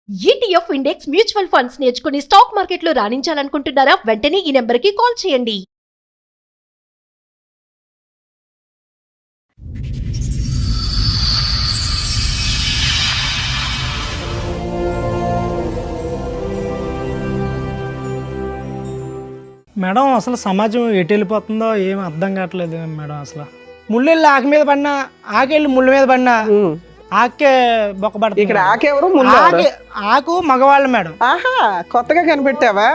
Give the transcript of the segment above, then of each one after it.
ETF index mutual funds నేర్చుకుని stock మార్కెట్లో రాణించాలనుకుంటున్నారా? వెంటనే ఈ నెంబర్కి కాల్ చేయండి. మేడం అసలు సమాజం ఎటు వెళ్ళిపోతుందో ఏం అర్థం కావట్లేదు మేడం. అసలు ముళ్ళెళ్ళి ఆకు మీద పడినా, ఆకెళ్ళి ముళ్ళ మీద పడినా ఆకే బొక్కబడుతుంది. ఇక్కడ ఆకెవరు? ఆకు మగవాళ్ళు మేడం. ఆహా, కొత్తగా కనిపెట్టావా?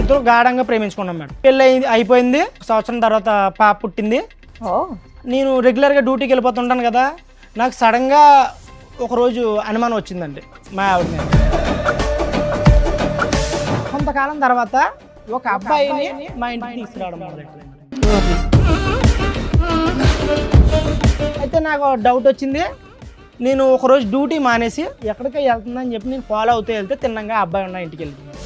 ఇద్దరు గాఢంగా ప్రేమించుకున్నాం మేడం. పెళ్ళి అయిపోయింది, సంవత్సరం తర్వాత పాప పుట్టింది. నేను రెగ్యులర్గా డ్యూటీకి వెళ్ళిపోతుంటాను కదా, నాకు సడన్గా ఒకరోజు అనుమానం వచ్చిందండి మా ఆవిడ మీద. కొంతకాలం తర్వాత ఒక అబ్బాయిని మా ఇంటికి తీసుకురావడం మొదలెట్టాను. అయితే నాకు డౌట్ వచ్చింది. నేను ఒకరోజు డ్యూటీ మానేసి ఎక్కడికి వెళ్తుందని చెప్పి నేను ఫాలో అవుతూ వెళ్తే తిన్నంగా అబ్బాయి ఉన్న ఇంటికి వెళ్తున్నాను.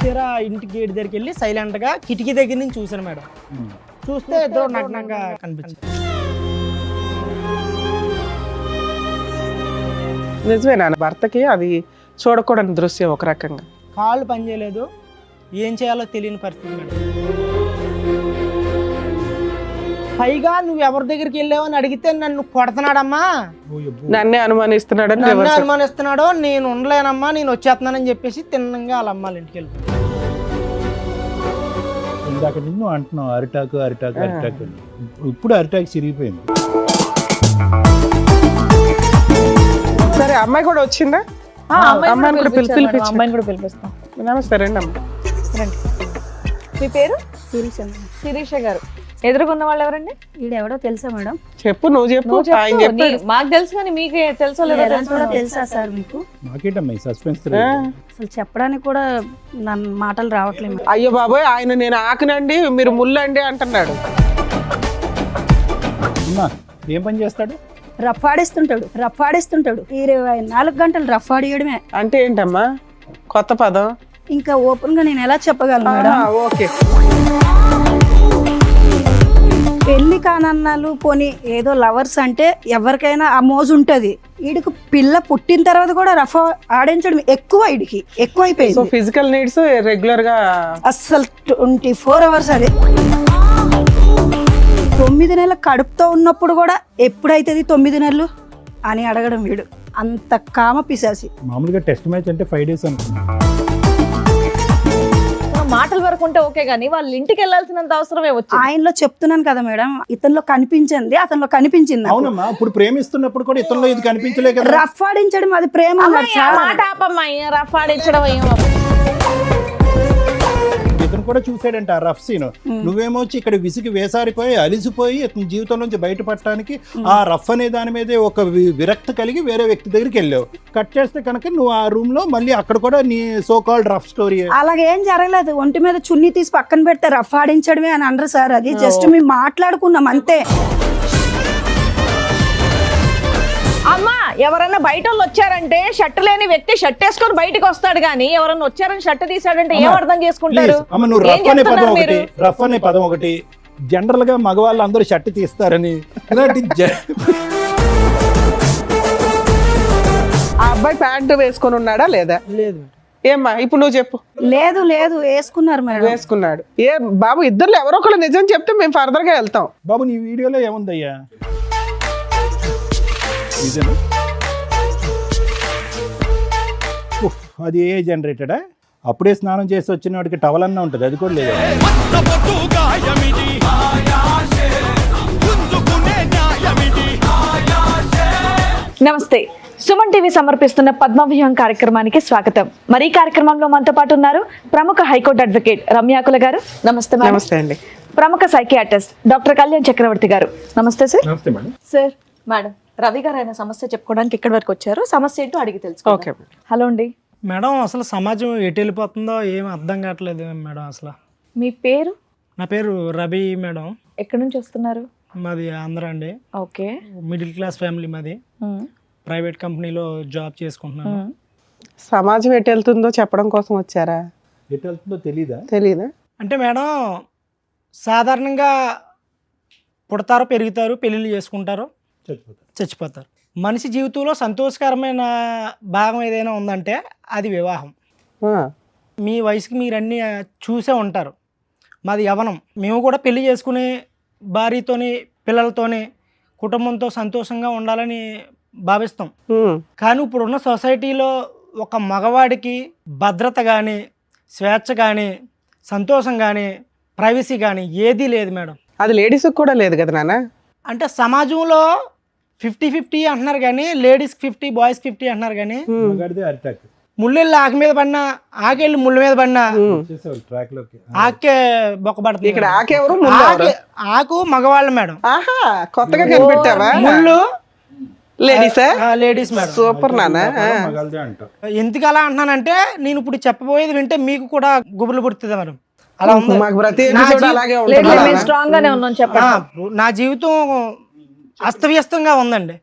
తీరా ఇంటి గేట్ దగ్గరికి వెళ్ళి సైలెంట్గా కిటికీ దగ్గర నుంచి చూశాను మేడం. చూస్తే ఇద్దరు నగ్నంగా కనిపించింది. నిజమేనా? భర్తకి అది చూడకూడని దృశ్యం ఒక రకంగా. కాళ్ళు పనిచేయలేదు, ఏం చేయాలో తెలియని పరిస్థితి మేడం. పైగా నువ్వు ఎవరి దగ్గరికి వెళ్ళావని అడిగితే నన్ను కొడుతున్నాడమ్మా, నన్నే అనుమానిస్తున్నాడని, నన్ను అనుమానిస్తున్నాడో, నేను ఉండలేనమ్మా, నేను వచ్చేస్తున్నానని చెప్పేసి తిన్నంగా వాళ్ళ అమ్మాళ్ళ ఇంటికి వెళ్ళిపోయాను. ఇందాక నిన్ను అంటున్నావు అరిటాకు అరిటాకు అరిటాకు, ఇప్పుడు అరిటాకు చిరిగిపోయింది. సరే, అమ్మాయి కూడా వచ్చిందా? అమ్మాయిని కూడా పిలిపిస్తాం. నమస్తే, రండి అమ్మ. మీ పేరు? శిరీష గారు. ఎదురుకున్న వాళ్ళు ఎవరండి? ఈడెవడో తెలుసా మేడం? చెప్పు, నువ్వు చెప్పు. మాకు తెలుసు కానీ మీకే తెలుసో లేదో తెలుసా సార్ మీకు? మాకేటమ్మా సస్పెన్స్? అసలు చెప్పడానికి కూడా నన్ను మాటలు రావట్లేదు. అయ్యో బాబోయ్, ఆయన నేను ఆకునండి మీరు ముళ్ళండి అంటున్నాడు. ఏం పని చేస్తాడు? రఫాడిస్తుంటాడు 24 గంటలు రఫాడియడమే. అంటే ఏంటమ్మా కొత్త పదం? ఇంకా ఓపెన్ గా నేను ఎలా చెప్పగలను మేడం? ఓకే. పెళ్లి కానన్నాలు పోనీ ఏదో లవర్స్ అంటే ఎవరికైనా ఆ మోజు ఉంటది. వీడికి పిల్ల పుట్టిన తర్వాత కూడా రఫా ఆడించడం ఎక్కువైపోయింది. సో ఫిజికల్ నీడ్స్ రెగ్యులర్ గా అస్సలు 24 hours అదే. 9 నెలల కడుపుతో ఉన్నప్పుడు కూడా ఎప్పుడైతుంది 9 నెలలు అని అడగడం వీడు. అంత కామ పిశాసి. మామూలుగా టెస్ట్ మ్యాచ్ అంటే 5 days అనుకున్నా. మాటల వరకు ఉంటే ఓకే గానీ వాళ్ళ ఇంటికి వెళ్ళాల్సినంత అవసరమే వచ్చింది. ఆయనలో చెప్తున్నాను కదా మేడం, ఇతనిలో కనిపించింది, అతనిలో కనిపించింది. అవునమ్మా, ఇప్పుడు ప్రేమిస్తున్నప్పుడు కూడా ఇతనిలో ఇది కనిపించలే కదా. రఫ్ ఆడించడం అది ప్రేమ. మాట ఆపమ్మాయి, రఫ్ ఆడించడం ఇతను కూడా చూసాడంట ఆ రఫ్ సీన్. నువ్వేమో వచ్చి ఇక్కడ విసిగి వేసారిపోయి అలిసిపోయి ఇతని జీవితం నుంచి బయటపడటానికి ఆ రఫ్ అనే దాని మీదే ఒక విరక్తి కలిగి వేరే వ్యక్తి దగ్గరికి వెళ్ళావు. కట్ చేస్తే కనుక నువ్వు ఆ రూమ్ లో మళ్ళీ అక్కడ కూడా నీ సో కాల్డ్ రఫ్ స్టోరీ. అలాగేం జరగలేదు. ఒంటి మీద చున్నీ తీసి పక్కన పెడితే రఫ్ ఆడించడమే అని అనరు సార్. అది జస్ట్ మేము మాట్లాడుకున్నాం అంతే. అమ్మా, ఎవరన్నా బయట వాళ్ళు వచ్చారంటే షర్ట్ లేని వ్యక్తి షర్ట్ వేసుకొని బయటకు వస్తాడు కానీ ఎవరన్నా వచ్చారని షర్ట్ తీసాడంటే ఏం అర్థం చేసుకుంటారు? నువ్వు రఫ్ అనే పదం ఒకటి జనరల్ గా మగవాళ్ళు అందరూ షర్ట్ తీస్తారని ఇలాంటి ఆ అబ్బాయి ప్యాంటు వేసుకొని ఉన్నాడా లేదా? లేదు. ఏమ్మా ఇప్పుడు నువ్వు చెప్పు. లేదు వేసుకున్నారు మేడం. వేసుకున్నాడు. ఏ బాబు, ఇద్దరు ఎవరో ఒకళ్ళు నిజం చెప్తే మేము ఫర్దర్ గా వెళ్తాం. బాబు నీ వీడియోలో ఏముందయ్యా? అది ఏ జనరేటెడా? అప్పుడే స్నానం చేసి వచ్చిన వాడికి టవల్ అన్నా ఉంటుంది, అది కూడా లేదు. నమస్తే, సుమన్ టీవీ సమర్పిస్తున్న పద్మవ్యూహం కార్యక్రమానికి స్వాగతం. మరి ఈ కార్యక్రమంలో మనతో పాటు ఉన్నారు ప్రముఖ హైకోర్టు అడ్వకేట్ రమ్యాకుల గారు. నమస్తే. నమస్తే అండి. ప్రముఖ సైకియాట్రిస్ట్ డాక్టర్ కళ్యాణ్ చక్రవర్తి గారు. నమస్తే సార్. నమస్తే మేడం. సార్, మేడం రవి గారు ఆయన సమస్య చెప్పుకోవడానికి ఇక్కడి వరకు వచ్చారు. సమస్య ఏంటో అడిగి తెలుసు. ఓకే. హలో అండి. మేడం అసలు సమాజం ఎటు వెళ్ళిపోతుందో ఏం అర్థం కావట్లేదు మేడం. అసలు మీ పేరు? నా పేరు రవి మేడం. ఎక్కడి నుంచి వస్తున్నారు? మాది ఆంధ్ర అండి. ఓకే. మిడిల్ క్లాస్ ఫ్యామిలీ మాది. ప్రైవేట్ కంపెనీలో జాబ్ చేసుకుంటున్నాను. సమాజం ఎటు వెళ్తుందో చెప్పడం కోసం వచ్చారా? ఎటు వెళ్తుందో తెలీదా? అంటే మేడం సాధారణంగా పుడతారు, పెరుగుతారు, పెళ్ళిళ్ళు చేసుకుంటారు, చచ్చిపోతారు. మనిషి జీవితంలో సంతోషకరమైన భాగం ఏదైనా ఉందంటే అది వివాహం. మీ వయసుకి మీరు అన్నీ చూసే ఉంటారు. మాది యవ్వనం. మేము కూడా పెళ్లి చేసుకుని భార్యతోని పిల్లలతోని కుటుంబంతో సంతోషంగా ఉండాలని భావిస్తాం. కానీ ఇప్పుడున్న సొసైటీలో ఒక మగవాడికి భద్రత కానీ, స్వేచ్ఛ కానీ, సంతోషం కానీ, ప్రైవసీ కానీ ఏదీ లేదు మేడం. అది లేడీస్కి కూడా లేదు కదా నాన్న. అంటే సమాజంలో 50-50 అంటున్నారు కానీ లేడీస్కి 50 బాయ్స్ 50 అంటున్నారు కానీ ముళ్ళెళ్ళి ఆకు మీద పడినా ఆకెళ్ళి ముళ్ళు మీద పడినా ఆకే బొక్కబడుతుంది. ఇక్కడ ఆకెవరు ఆకు మగవాళ్ళు మేడం. ఆహా, కొత్తగా కనిపెట్టావా? ముళ్ళు లేడీసా? Ladies madam. సూపర్ నాన్న. ఎందుకు అలా అంటున్నానంటే నేను ఇప్పుడు చెప్పబోయేది వింటే మీకు కూడా గుబులు పుడుతుంది మేడం. అలా ఉంది. మాకు ప్రతి నా ఎపిసోడ్ జీ- అలాగే లేదు, ఉంటుంది. మేము స్ట్రాంగ్ గానే ఉన్నాం, చెప్పండి. నా జీవితం అస్తవ్యస్తంగా ఉందండి.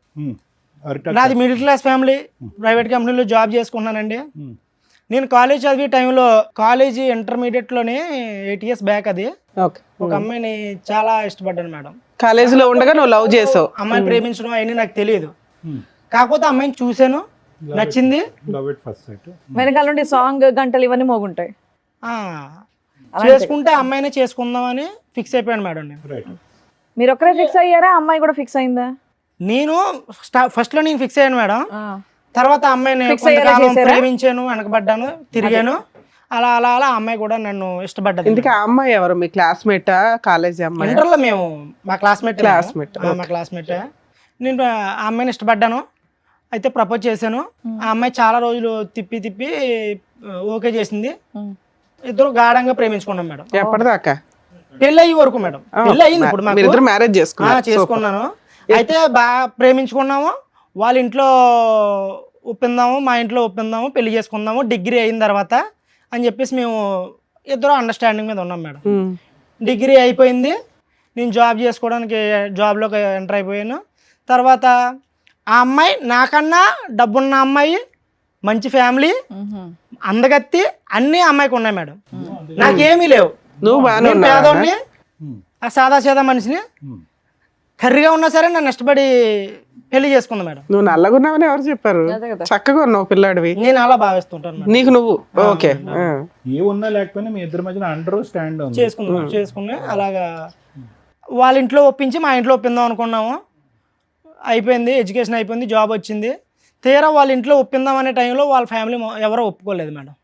నాది మిడిల్ క్లాస్ ఫ్యామిలీ, ప్రైవేట్ కంపెనీలో జాబ్ చేసుకుంటున్నానండి. నేను కాలేజ్ చదివే టైంలో కాలేజీ ఇంటర్మీడియట్లోనే 8 years బ్యాక్ అది ఓకే. ఒక అమ్మాయిని చాలా ఇష్టపడ్డాను మేడం. కాలేజీలో ఉండగా నువ్వు లవ్ చేసావు. అమ్మాయిని ప్రేమించడం అవన్నీ నాకు తెలియదు. కాకపోతే అమ్మాయిని చూశాను, నచ్చింది. వెనకాల నుండి సాంగ్ గంటలు ఇవన్నీ మోగుంటాయి. చేసుకుంటే అమ్మాయినే చేసుకుందామని ఫిక్స్ అయిపోయాను మేడం నేను. మీరు ఒక్కరే ఫిక్స్ అయ్యారా, అమ్మాయి కూడా ఫిక్స్ అయిందా? నేను ఫస్ట్లో నేను ఫిక్స్ అయ్యాను మేడం. ఆ. తర్వాత అమ్మాయిని Fix అయ్యేలా కొంతకాలం చేశారా? ప్రేమించాను, వెనకబడ్డాను, తిరిగాను. అలా అలా అలా అమ్మాయి కూడా నన్ను ఇష్టపడ్డది. ఇందుకే ఆ అమ్మాయి ఎవరు? మీ క్లాస్మేటా? కాలేజీ అమ్మాయి? ఇంటర్లో మేము మా క్లాస్మేట్. Classmate, మా క్లాస్మేట్. నేను ఆ అమ్మాయిని ఇష్టపడ్డాను, అయితే ప్రపోజ్ చేశాను. ఆ అమ్మాయి చాలా రోజులు తిప్పి తిప్పి ఓకే చేసింది. ఇద్దరు గాఢంగా ప్రేమించుకున్నాం మేడం. ఎప్పటిదాకా? పెళ్ళి అయ్యే వరకు మేడం. పెళ్ళి అయ్యింది ఇప్పుడు మాకు. మీరిద్దరు మ్యారేజ్ చేసుకున్నారు? చేసుకున్నాను. అయితే బాగా ప్రేమించుకున్నాము. వాళ్ళ ఇంట్లో ఒప్పిందాము, మా ఇంట్లో ఒప్పిందాము, పెళ్లి చేసుకుందాము డిగ్రీ అయిన తర్వాత అని చెప్పేసి మేము ఇద్దరు అండర్స్టాండింగ్ మీద ఉన్నాం మేడం. డిగ్రీ అయిపోయింది, నేను జాబ్ చేసుకోవడానికి జాబ్లోకి ఎంటర్ అయిపోయాను. తర్వాత ఆ అమ్మాయి నాకన్నా డబ్బున్న అమ్మాయి, మంచి ఫ్యామిలీ, అందగత్తి అన్నీ అమ్మాయికి ఉన్నాయి మేడం. నాకేమీ లేవు. నువ్వు బాగానే నేను ఉన్నావా? పేదోడిని, ఆ సాదా సీదా మనిషిని. కర్రీగా ఉన్నా సరే నన్ను ఇష్టపడి పెళ్లి చేసుకుంది మేడం. నువ్వు నల్లగున్నావని ఎవరు చెప్పారు? చక్కగా ఉన్నావు పిల్లాడివి. నేను అలా భావిస్తుంటాను మేడం. నీకు నువ్వు ఓకే. ఏ ఉన్నా లేకపోయినా మీ ఇద్దరి మధ్యన అండర్ స్టాండ్ ఉంది. చేసుకుని అలాగా వాళ్ళ ఇంట్లో ఒప్పించి మా ఇంట్లో ఒప్పిందాం అనుకున్నాము. అయిపోయింది, ఎడ్యుకేషన్ అయిపోయింది, జాబ్ వచ్చింది. తీరా వాళ్ళ ఇంట్లో ఒప్పిందాం అనే టైంలో వాళ్ళ ఫ్యామిలీ ఎవరో ఒప్పుకోలేదు మేడం.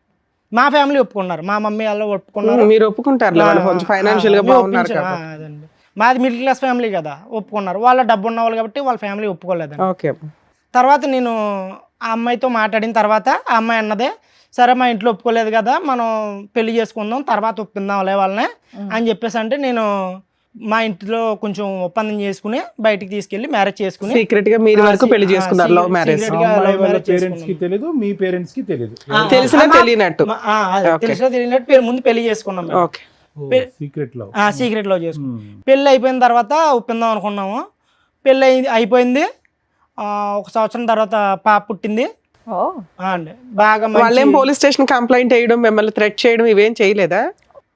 మా ఫ్యామిలీ ఒప్పుకున్నారు, మా మమ్మీ వాళ్ళు ఒప్పుకున్నారు. మీరు ఒప్పుకుంటారు, వాళ్ళు కొంచెం ఫైనాన్షియల్ గా బాగున్నారు కాబట్టి. అదండి, మాది మిడిల్ క్లాస్ ఫ్యామిలీ కదా, ఒప్పుకున్నారు. వాళ్ళ డబ్బు ఉన్న వాళ్ళు కాబట్టి వాళ్ళ ఫ్యామిలీ ఒప్పుకోలేదు. ఓకే. తర్వాత నేను ఆ అమ్మాయితో మాట్లాడిన తర్వాత ఆ అమ్మాయి అన్నదే, సరే మా ఇంట్లో ఒప్పుకోలేదు కదా, మనం పెళ్లి చేసుకుందాం, తర్వాత ఒప్పిందాంలే వాళ్ళని అని చెప్పేసి అంటే నేను మా ఇంట్లో కొంచెం ఒప్పందం చేసుకుని బయటికి తీసుకెళ్లి మ్యారేజ్ చేసుకుని సీక్రెట్ గా మీరు వరకు పెళ్లి చేసుకున్నారు. Love marriage. పేరెంట్స్ కి తెలియదు, మీ పేరెంట్స్ కి తెలియదు. తెలిసినా తెలియనట్టు. తెలిసినా తెలియనట్టు ముందు పెళ్లి చేసుకున్నాం. ఓకే. Secret love. సీక్రెట్ లో చేసుకున్నాం. పెళ్లి అయిపోయిన తర్వాత ఒప్పిందాం అనుకున్నాము. పెళ్లి అయిపోయింది. 1 సంవత్సరం తర్వాత పాప పుట్టింది. అండి బాగా వాళ్ళేం పోలీస్ స్టేషన్ కంప్లైంట్ చేయడం, మిమ్మల్ని థ్రెట్ చేయడం ఇవేం చేయలేదా?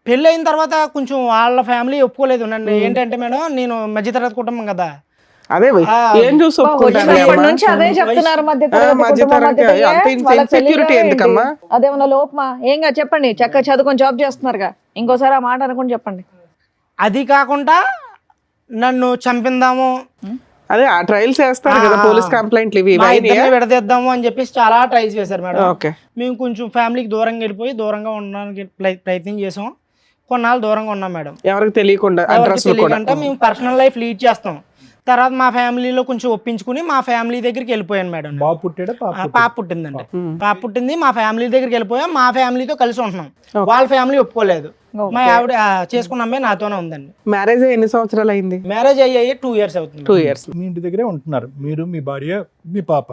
పెళ్ళి అయిన తర్వాత కొంచెం వాళ్ళ ఫ్యామిలీ ఒప్పుకోలేదు నన్ను. ఏంటంటే మేడం, నేను మధ్యతరగతి కుటుంబం కదా. అదే ఏం చూసి ఒప్పుకుంటారు? నుంచి అదే చెప్తున్నారు, ఇన్సెక్యూరిటీ ఎందుకమ్మా? అదేమన్నా లోపమా? ఏంగా చెప్పండి, చక్కగా చదువుకొని జాబ్ చేస్తున్నారుగా, ఇంకోసారి ఆ మాట అనుకుని చెప్పండి. అది కాకుండా నన్ను చంపిందాము, అదే ఆ ట్రయల్స్ చేస్తారు కదా పోలీస్ కంప్లైంట్లు, ఇవి మా ఇద్దరిని విడదీద్దాము అని చెప్పేసి చాలా ట్రైల్స్ చేశారు మేడం. ఓకే. మేము కొంచెం ఫ్యామిలీకి దూరంగా వెళ్ళిపోయి దూరంగా ఉండడానికి ప్రయత్నం చేసాం. కొన్నాళ్ళు దూరంగా ఉన్నాం మేడం. ఎవరికి తెలియకుండా తెలియకుండా మేము పర్సనల్ లైఫ్ లీడ్ చేస్తాం. తర్వాత మా ఫ్యామిలీలో కొంచెం ఒప్పించుకుని మా ఫ్యామిలీ దగ్గరికి వెళ్ళిపోయాను మేడం. బాబు పుట్టాడా? పాప పుట్టిందండి. పాప పుట్టింది, మా ఫ్యామిలీ దగ్గరికి వెళ్ళిపోయాం. మా ఫ్యామిలీతో కలిసి ఉంటున్నాం. వాళ్ళ ఫ్యామిలీ ఒప్పుకోలేదు. మా ఆవిడ చేసుకున్న అమ్మాయి నాతోనే ఉందండి. మ్యారేజ్ ఎన్ని సంవత్సరాలు అయింది? మ్యారేజ్ అయ్యి 2 years అవుతుంది. 2 years. మీ ఇంటి దగ్గరే ఉంటున్నారు మీరు, మీ భార్య, మీ పాప.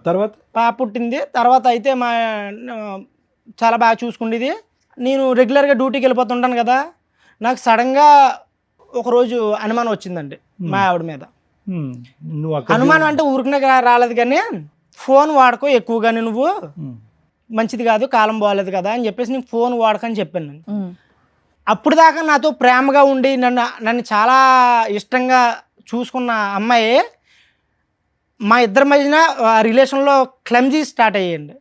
తర్వాత పాప పుట్టింది. తర్వాత అయితే మా చాలా బాగా చూసుకుండేది. నేను రెగ్యులర్గా డ్యూటీకి వెళ్ళిపోతుంటాను కదా, నాకు సడన్గా ఒకరోజు అనుమానం వచ్చిందండి మా ఆవిడ మీద. అనుమానం అంటే ఊరికనే రాలేదు కానీ, ఫోన్ వాడుకో ఎక్కువగానే నువ్వు, మంచిది కాదు, కాలం బాగాలేదు కదా అని చెప్పేసి నేను ఫోన్ వాడకని చెప్పాను. నేను అప్పుడు దాకా నాతో ప్రేమగా ఉండి నన్ను చాలా ఇష్టంగా చూసుకున్న అమ్మాయి మా ఇద్దరి మధ్యన రిలేషన్లో క్లమ్జీ స్టార్ట్ అయ్యండి.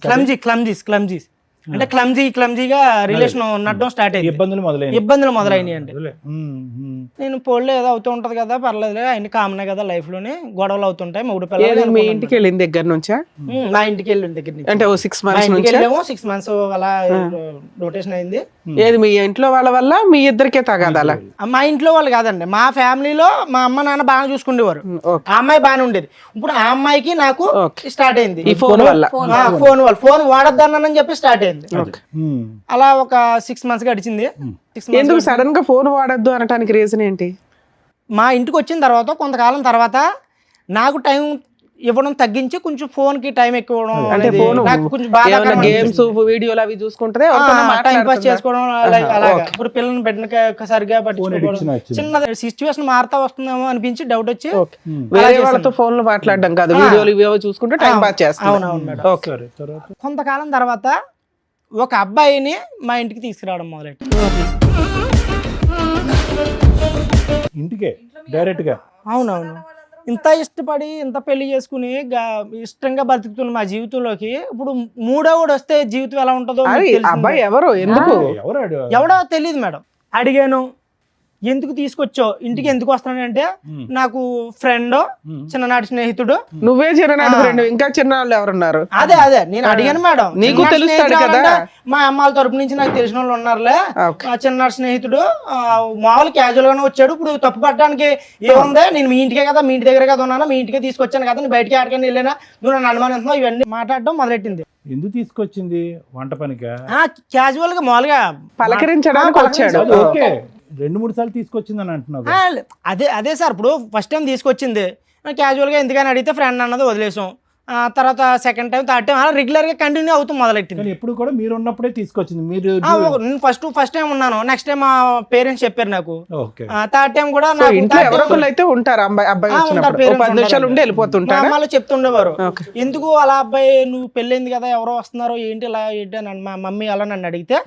క్లమ్జీస్ అంటే క్లమ్జీగా రిలేషన్ నడడం స్టార్ట్ అయ్యింది. ఇబ్బందులు మొదలైనాయండి. నేను పోల్లో ఏదో అవుతూ ఉంటది కదా, పర్లేదు అన్ని కామనే కదా లైఫ్ లోని, గొడవలు అవుతుంటాయి. మూడు పిల్లలు మీ ఇంటికి వెళ్ళిన దగ్గర నుంచా? మా ఇంటికి వెళ్ళిన దగ్గర నుంచి అంటే 6 months నుంచి 6 months అలా రొటేషన్ అయింది. ఏది మీ ఇంట్లో వాళ్ళ వల్ల మీ ఇద్దరికే తగాదాలా? మా ఇంట్లో వాళ్ళు కాదండి, మా ఫ్యామిలీలో మా అమ్మ నాన్న బాగా చూసుకునేవారు. ఆ అమ్మాయి బాగానే ఉండేది. ఇప్పుడు ఆ అమ్మాయికి నాకు స్టార్ట్ అయింది ఈ ఫోన్ వల్ల. ఫోన్ వాడొద్దన్నానని చెప్పి స్టార్ట్ అయింది. అలా ఒక 6 months గడిచింది. ఎందుకు సడన్ గా ఫోన్ వాడద్దు అనడానికి రీజన్ ఏంటి? మా ఇంటికి వచ్చిన తర్వాత కొంతకాలం తర్వాత నాకు టైం ఇవ్వడం తగ్గించి కొంచెం ఫోన్ కి టైం ఎక్కువ ఇవ్వడం, అంటే ఫోన్ గేమ్స్ వీడియోలు అవి చూసుకుంటే టైం పాస్ చేసుకోవడం అలాగా. ఇప్పుడు పిల్లల్ని పెట్టిన సరిగా పట్టించుకోవడం, చిన్న సిచ్యువేషన్ మారుతా వస్తుందేమో అనిపించి డౌట్ వచ్చి వేరే వాళ్ళతో ఫోన్ లో మాట్లాడడం కాదు, వీడియోలు ఇవేవో చూసుకుంటే టైం పాస్ చేస్తాం. అవునవును మేడం. కొంతకాలం తర్వాత ఒక అబ్బాయిని మా ఇంటికి తీసుకురావడం మొదలెట్టి ఇంటికే డైరెక్ట్ గా. అవునవును. ఇంత ఇష్టపడి ఇంత పెళ్లి చేసుకుని ఇష్టంగా బతుకుతున్న మా జీవితంలోకి ఇప్పుడు మూడోవాడు వస్తే జీవితం ఎలా ఉంటుందో అబ్బాయి ఎవరు, ఎందుకు, ఎవడో తెలియదు మేడం. అడిగాను, ఎందుకు తీసుకొచ్చావు ఇంటికి, ఎందుకు వస్తానంటే నాకు ఫ్రెండ్, చిన్ననాటి స్నేహితుడు. నువ్వే చిన్ననాటి ఫ్రెండ్, ఇంకా చిన్నవాళ్ళు ఎవరున్నారు? అదే నేను అడిగాను మేడం. నీకు తెలుస్తాడు కదా, మా అమ్మాల తరపు నుంచి నాకు తెలిసిన వాళ్ళు ఉన్నారులే. చిన్ననాటి స్నేహితుడు మామూలు క్యాజువల్ గానే వచ్చాడు. ఇప్పుడు తప్పు పట్టడానికి ఏముంది, నేను మీ ఇంటికే కదా, మీ ఇంటి దగ్గర కదా ఉన్నాను, మీ ఇంటికే తీసుకొచ్చాను కదా, నేను బయటికి ఆడకని వెళ్ళినా, నువ్వు నన్ను అనుమానిస్తున్నావు, ఇవన్నీ మాట్లాడడం మొదలెట్టింది. ఎందుకు తీసుకొచ్చింది? వంట పనిగా? క్యాజువల్ గా మామూలుగా పలకరించడానికి వచ్చాడు. ఓకే, 2-3 సార్లు తీసుకొచ్చింది అని అంటున్నావు. అదే సార్, ఇప్పుడు ఫస్ట్ టైం తీసుకొచ్చింది క్యాజువల్గా ఎందుకని అడిగితే ఫ్రెండ్ అన్నది వదిలేసాం. తర్వాత సెకండ్ టైం, థర్డ్ టైం అలా రెగ్యులర్గా కంటిన్యూ అవుతూ మొదలెట్టింది. ఎప్పుడు కూడా మీరు ఉన్నప్పుడే తీసుకొచ్చింది? మీరు నేను ఫస్ట్ టైం ఉన్నాను, నెక్స్ట్ టైం మా పేరెంట్స్ చెప్పారు నాకు, థర్డ్ టైం కూడా అయితే ఉంటారు. అబ్బాయి 10 నిమిషాలు ఉండి వెళ్ళిపోతుంటారు. అమ్మాయిలు చెప్తుండేవారు, ఎందుకు అలా అబ్బాయి నువ్వు పెళ్ళైంది కదా, ఎవరో వస్తున్నారో ఏంటి ఇలా ఏంటి అని మా మమ్మీ అలా నన్ను అడిగితే,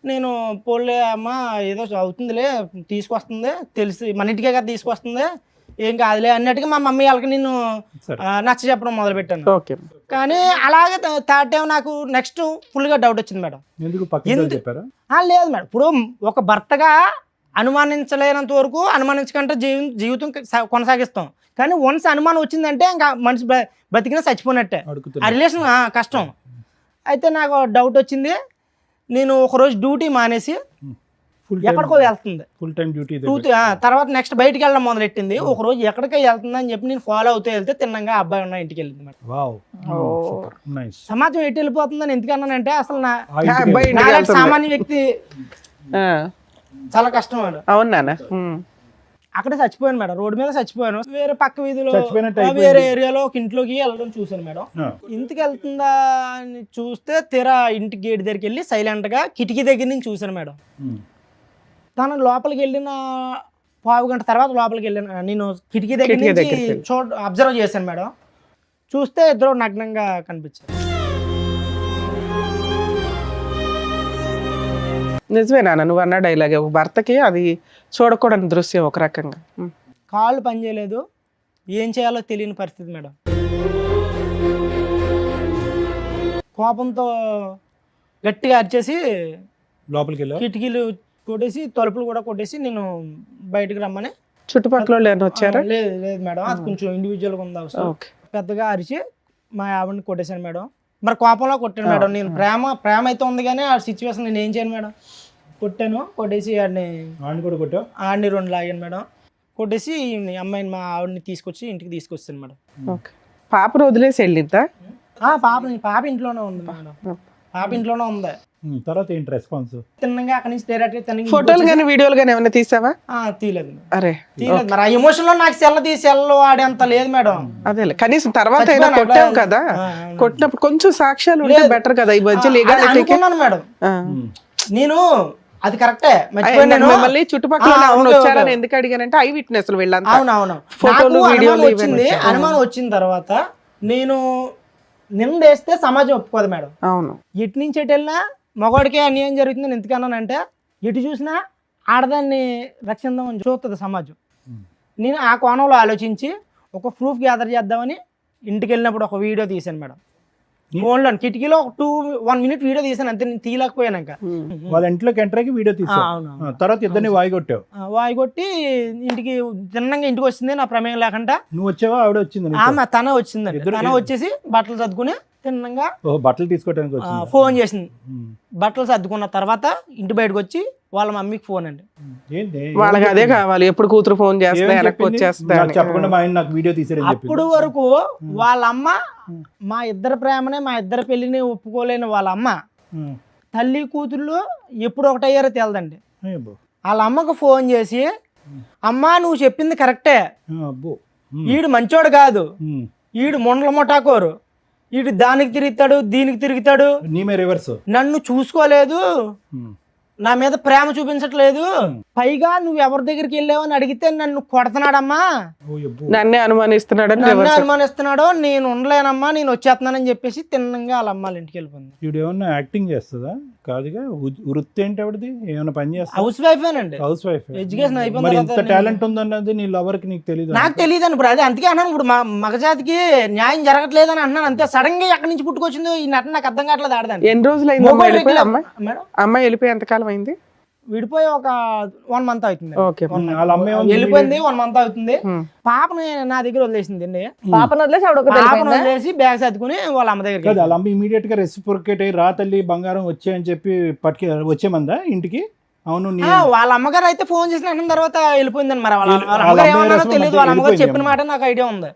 నేను పోలే అమ్మ ఏదో అవుతుందిలే, తీసుకొస్తుంది తెలిసి మన ఇంటికే కదా తీసుకొస్తుంది, ఏం కాదులే అన్నట్టుగా మా మమ్మీ వాళ్ళకి నేను నచ్చ చెప్పడం మొదలు పెట్టాను. కానీ అలాగే థర్డ్ టైం నాకు నెక్స్ట్ ఫుల్ గా డౌట్ వచ్చింది మేడం. లేదు మేడం, ఇప్పుడు ఒక భర్తగా అనుమానించలేనంత వరకు అనుమానించకంటే జీవితం కొనసాగిస్తాం. కానీ వన్స్ అనుమానం వచ్చిందంటే ఇంకా మనిషి బతికినా చచ్చిపోయినట్టే, ఆ రిలేషన్ కష్టం. అయితే నాకు డౌట్ వచ్చింది. నేను ఒకరోజు డ్యూటీ మానేసి ఎక్కడికో వెళ్తుంది, ఫుల్ టైం డ్యూటీ. తర్వాత నెక్స్ట్ బయటికి వెళ్ళడం మొదలెట్టింది. ఒక రోజు ఎక్కడికో వెళ్తుంది అని చెప్పి నేను ఫాలో అవుతూ వెళ్తే తిన్నంగా అబ్బాయి ఉన్న ఇంటికి వెళ్ళింది మేడం. సమాజం ఎటు వెళ్ళిపోతుందని ఎందుకన్నానంటే అసలు సామాన్య వ్యక్తి చాలా కష్టం మేడం. అవునా? అక్కడే చచ్చిపోయాను మేడం, రోడ్డు మీద చచ్చిపోయాను. వేరే పక్క వీధిలో వేరే ఏరియాలో ఒక ఇంట్లోకి వెళ్ళడం చూసాను మేడం. ఇంటికి వెళ్తుందా అని చూస్తే తీరా ఇంటి గేట్ దగ్గరికి వెళ్ళి సైలెంట్ గా కిటికీ దగ్గర నుంచి చూసాను మేడం. తను లోపలికి వెళ్ళిన 1/2 గంట తర్వాత లోపలికి వెళ్ళాను నేను, కిటికీ దగ్గర నుంచి అబ్జర్వ్ చేశాను మేడం. చూస్తే ఇద్దరు నగ్నంగా కనిపించారు. నిజమే నాన్న నువ్వు అన్న డైలాగ్, ఒక భర్తకి అది చూడకూడని దృశ్యం ఒక రకంగా. కాళ్ళు పనిచేయలేదు, ఏం చేయాలో తెలియని పరిస్థితి మేడం. కోపంతో గట్టిగా అరిచేసి లోపలికి వెళ్ళి కిటికీలు కొట్టేసి తలుపులు కూడా కొట్టేసి నేను బయటకు రమ్మని. చుట్టుపక్కల వచ్చారా? లేదు మేడం, అది కొంచెం ఇండివిజువల్గా ఉంది అవసరం. పెద్దగా అరిచి మా ఆవిడని కొట్టేశాను మేడం. మరి కోపంలో కొట్టాను మేడం. నేను ప్రేమ అయితే ఉంది కానీ ఆ సిచ్యువేషన్ నేను ఏం చేయను మేడం. కొట్టాను, కొట్టేసి ఆడిని 2 లాగాను మేడం. కొట్టేసి అమ్మాయిని మా ఆవిడని తీసుకొచ్చి ఇంటికి తీసుకొచ్చాను మేడం. పాపను వదిలేసి వెళ్ళిందా? పాప ఇంట్లోనే ఉంది మేడం, పాప ఇంట్లోనే ఉంది. తర్వాత ఏంటి రెస్పాన్స్? తిన్నగా అక్కడి నుంచి డైరెక్ట్ ఫోటోలు కానీ వీడియోలు కానీ ఏమైనా తీసావా? తీయలేదు. అరే తీయలేదు మరి, ఆ ఎమోషన్ లో నాకు సెల్ ఆడేంత లేదు మేడం. అదే కనీసం తర్వాత అయినా కొట్టావు కదా, కొట్టినప్పుడు కొంచెం సాక్ష్యాలు ఉంటే బెటర్ కదా. ఈ మధ్య అనుకున్నాను మేడం నేను, అది కరెక్టే. మళ్ళీ చుట్టుపక్కల వచ్చారని ఎందుకు అడిగానంటే ఐ విట్నెస్ వీళ్ళంతా. అవునవును, ఫోటోలు వీడియోలు వచ్చింది. అనుమానం వచ్చిన తర్వాత నేను నిందేస్తే సమాజం ఒప్పుకోదు మేడం. అవును, ఎటు నుంచి ఎటు వెళ్ళినా మగవాడికే అన్యాయం జరుగుతుందని ఎందుకన్నానంటే, ఎటు చూసినా ఆడదాన్ని రక్షిద్దామని చూస్తుంది సమాజం. నేను ఆ కోణంలో ఆలోచించి ఒక ప్రూఫ్ గ్యాదర్ చేద్దామని ఇంటికి వెళ్ళినప్పుడు ఒక వీడియో తీశాను మేడం. ఫోన్లో కిటికీలో ఒక 1 minute వీడియో తీసాను అంతే, నేను తీయలేకపోయాను ఇంకా. వాళ్ళ ఇంట్లోకి ఎంటర్ అయ్యి వీడియో తీసావు. అవును. తర్వాత ఇద్దరిని వాయిగొట్టావు. వాయిగొట్టి ఇంటికి తిన్నంగా ఇంటికి వచ్చింది నా ప్రమేయం లేకుండా. నువ్వు వచ్చావా ఆవిడ వచ్చింది? ఆమె తన వచ్చిందండి. తన వచ్చేసి బట్టలు సర్దుకుని తిన్నంగా బట్టలు తీసుకోవడానికి వచ్చింది. ఫోన్ చేసింది. బట్టలు సర్దుకున్న తర్వాత ఇంటి బయటకు వచ్చి వాళ్ళ మమ్మీకి ఫోన్ అండి. ఏంటి వాళ్ళకి అదే కావాలి, ఎప్పుడు కూతురు ఫోన్ చేస్తే వెనక్కి వచ్చేస్తా నాకు చెప్పకుండా మా ఆయన నాకు వీడియో తీసాడని చెప్పి. అప్పుడు వరకు వాళ్ళ అమ్మ మా ఇద్దరి ప్రేమనే, మా ఇద్దరి పెళ్లిని ఒప్పుకోలేని వాళ్ళ అమ్మ తల్లి కూతుళ్ళు ఎప్పుడు ఒకటయ్యారో తెలదండి. వాళ్ళ అమ్మకు ఫోన్ చేసి, అమ్మా నువ్వు చెప్పింది కరెక్టే, ఈడు మంచోడు కాదు, ఈడు మొండల మొటాకోరు, ఈడు దానికి తిరుగుతాడు దీనికి తిరుగుతాడు, నన్ను చూసుకోలేదు, నా మీద ప్రేమ చూపించట్లేదు, పైగా నువ్వు ఎవరి దగ్గరికి వెళ్ళావని అడిగితే నన్ను కొడుతున్నాడమ్మా, నన్నే అనుమానిస్తున్నాడు, నేను ఉండలేనమ్మా, నేను వచ్చేస్తున్నానని చెప్పేసి తిన్నంగా వాళ్ళ అమ్మాళ్ళ ఇంటికి వెళ్ళిపోయింది. ఇప్పుడు ఏమన్నా యాక్టింగ్ చేస్తుందా? కాదుగా, వృత్తి ఏంటి ఆవిడది? ఏమైనా పని చేస్తా? హౌస్ వైఫేనండి. Housewife. ఎడ్యుకేషన్ మరి అయిపోయింది. ఇంత టాలెంట్ ఉందన్నది నీ లవర్ కి నీకు తెలియదు? నాకు తెలియదు అండి. ఇప్పుడు అదే అందుకే అన్నాను, ఇప్పుడు మా మగజాతికి న్యాయం జరగట్లేదు అని అన్నాను అంతే. సడన్ గా ఎక్కడి నుంచి పుట్టుకొచ్చిందో ఈ నటన నాకు అర్థం కావట్లేదు. ఆడదాన్ని ఎన్ని రోజులు అయింది అమ్మాయి వెళ్ళిపోయి? ఎంతకాలం అయింది విడిపోయి? ఒక 1 month అవుతుంది. వెళ్ళిపోయింది 1 month అవుతుంది. పాపని నా దగ్గర వదిలేసింది. పాపను వదిలేసి బ్యాగ్ సర్దుకుని వాళ్ళ అమ్మ దగ్గర. వాళ్ళ అమ్మ ఇమీడియట్ గా రెసిప్రొకేట్ అయ్యి రా తల్లి బంగారం వచ్చాయని చెప్పి వచ్చేమందా ఇంటికి? అవును. వాళ్ళ అమ్మగారు అయితే ఫోన్ చేసిన అన్న తర్వాత వెళ్ళిపోయిందని. మరి వాళ్ళ అమ్మగారు ఏమన్నారో తెలియదు. వాళ్ళ అమ్మగారు చెప్పిన మాట నాకు ఐడియా ఉంది.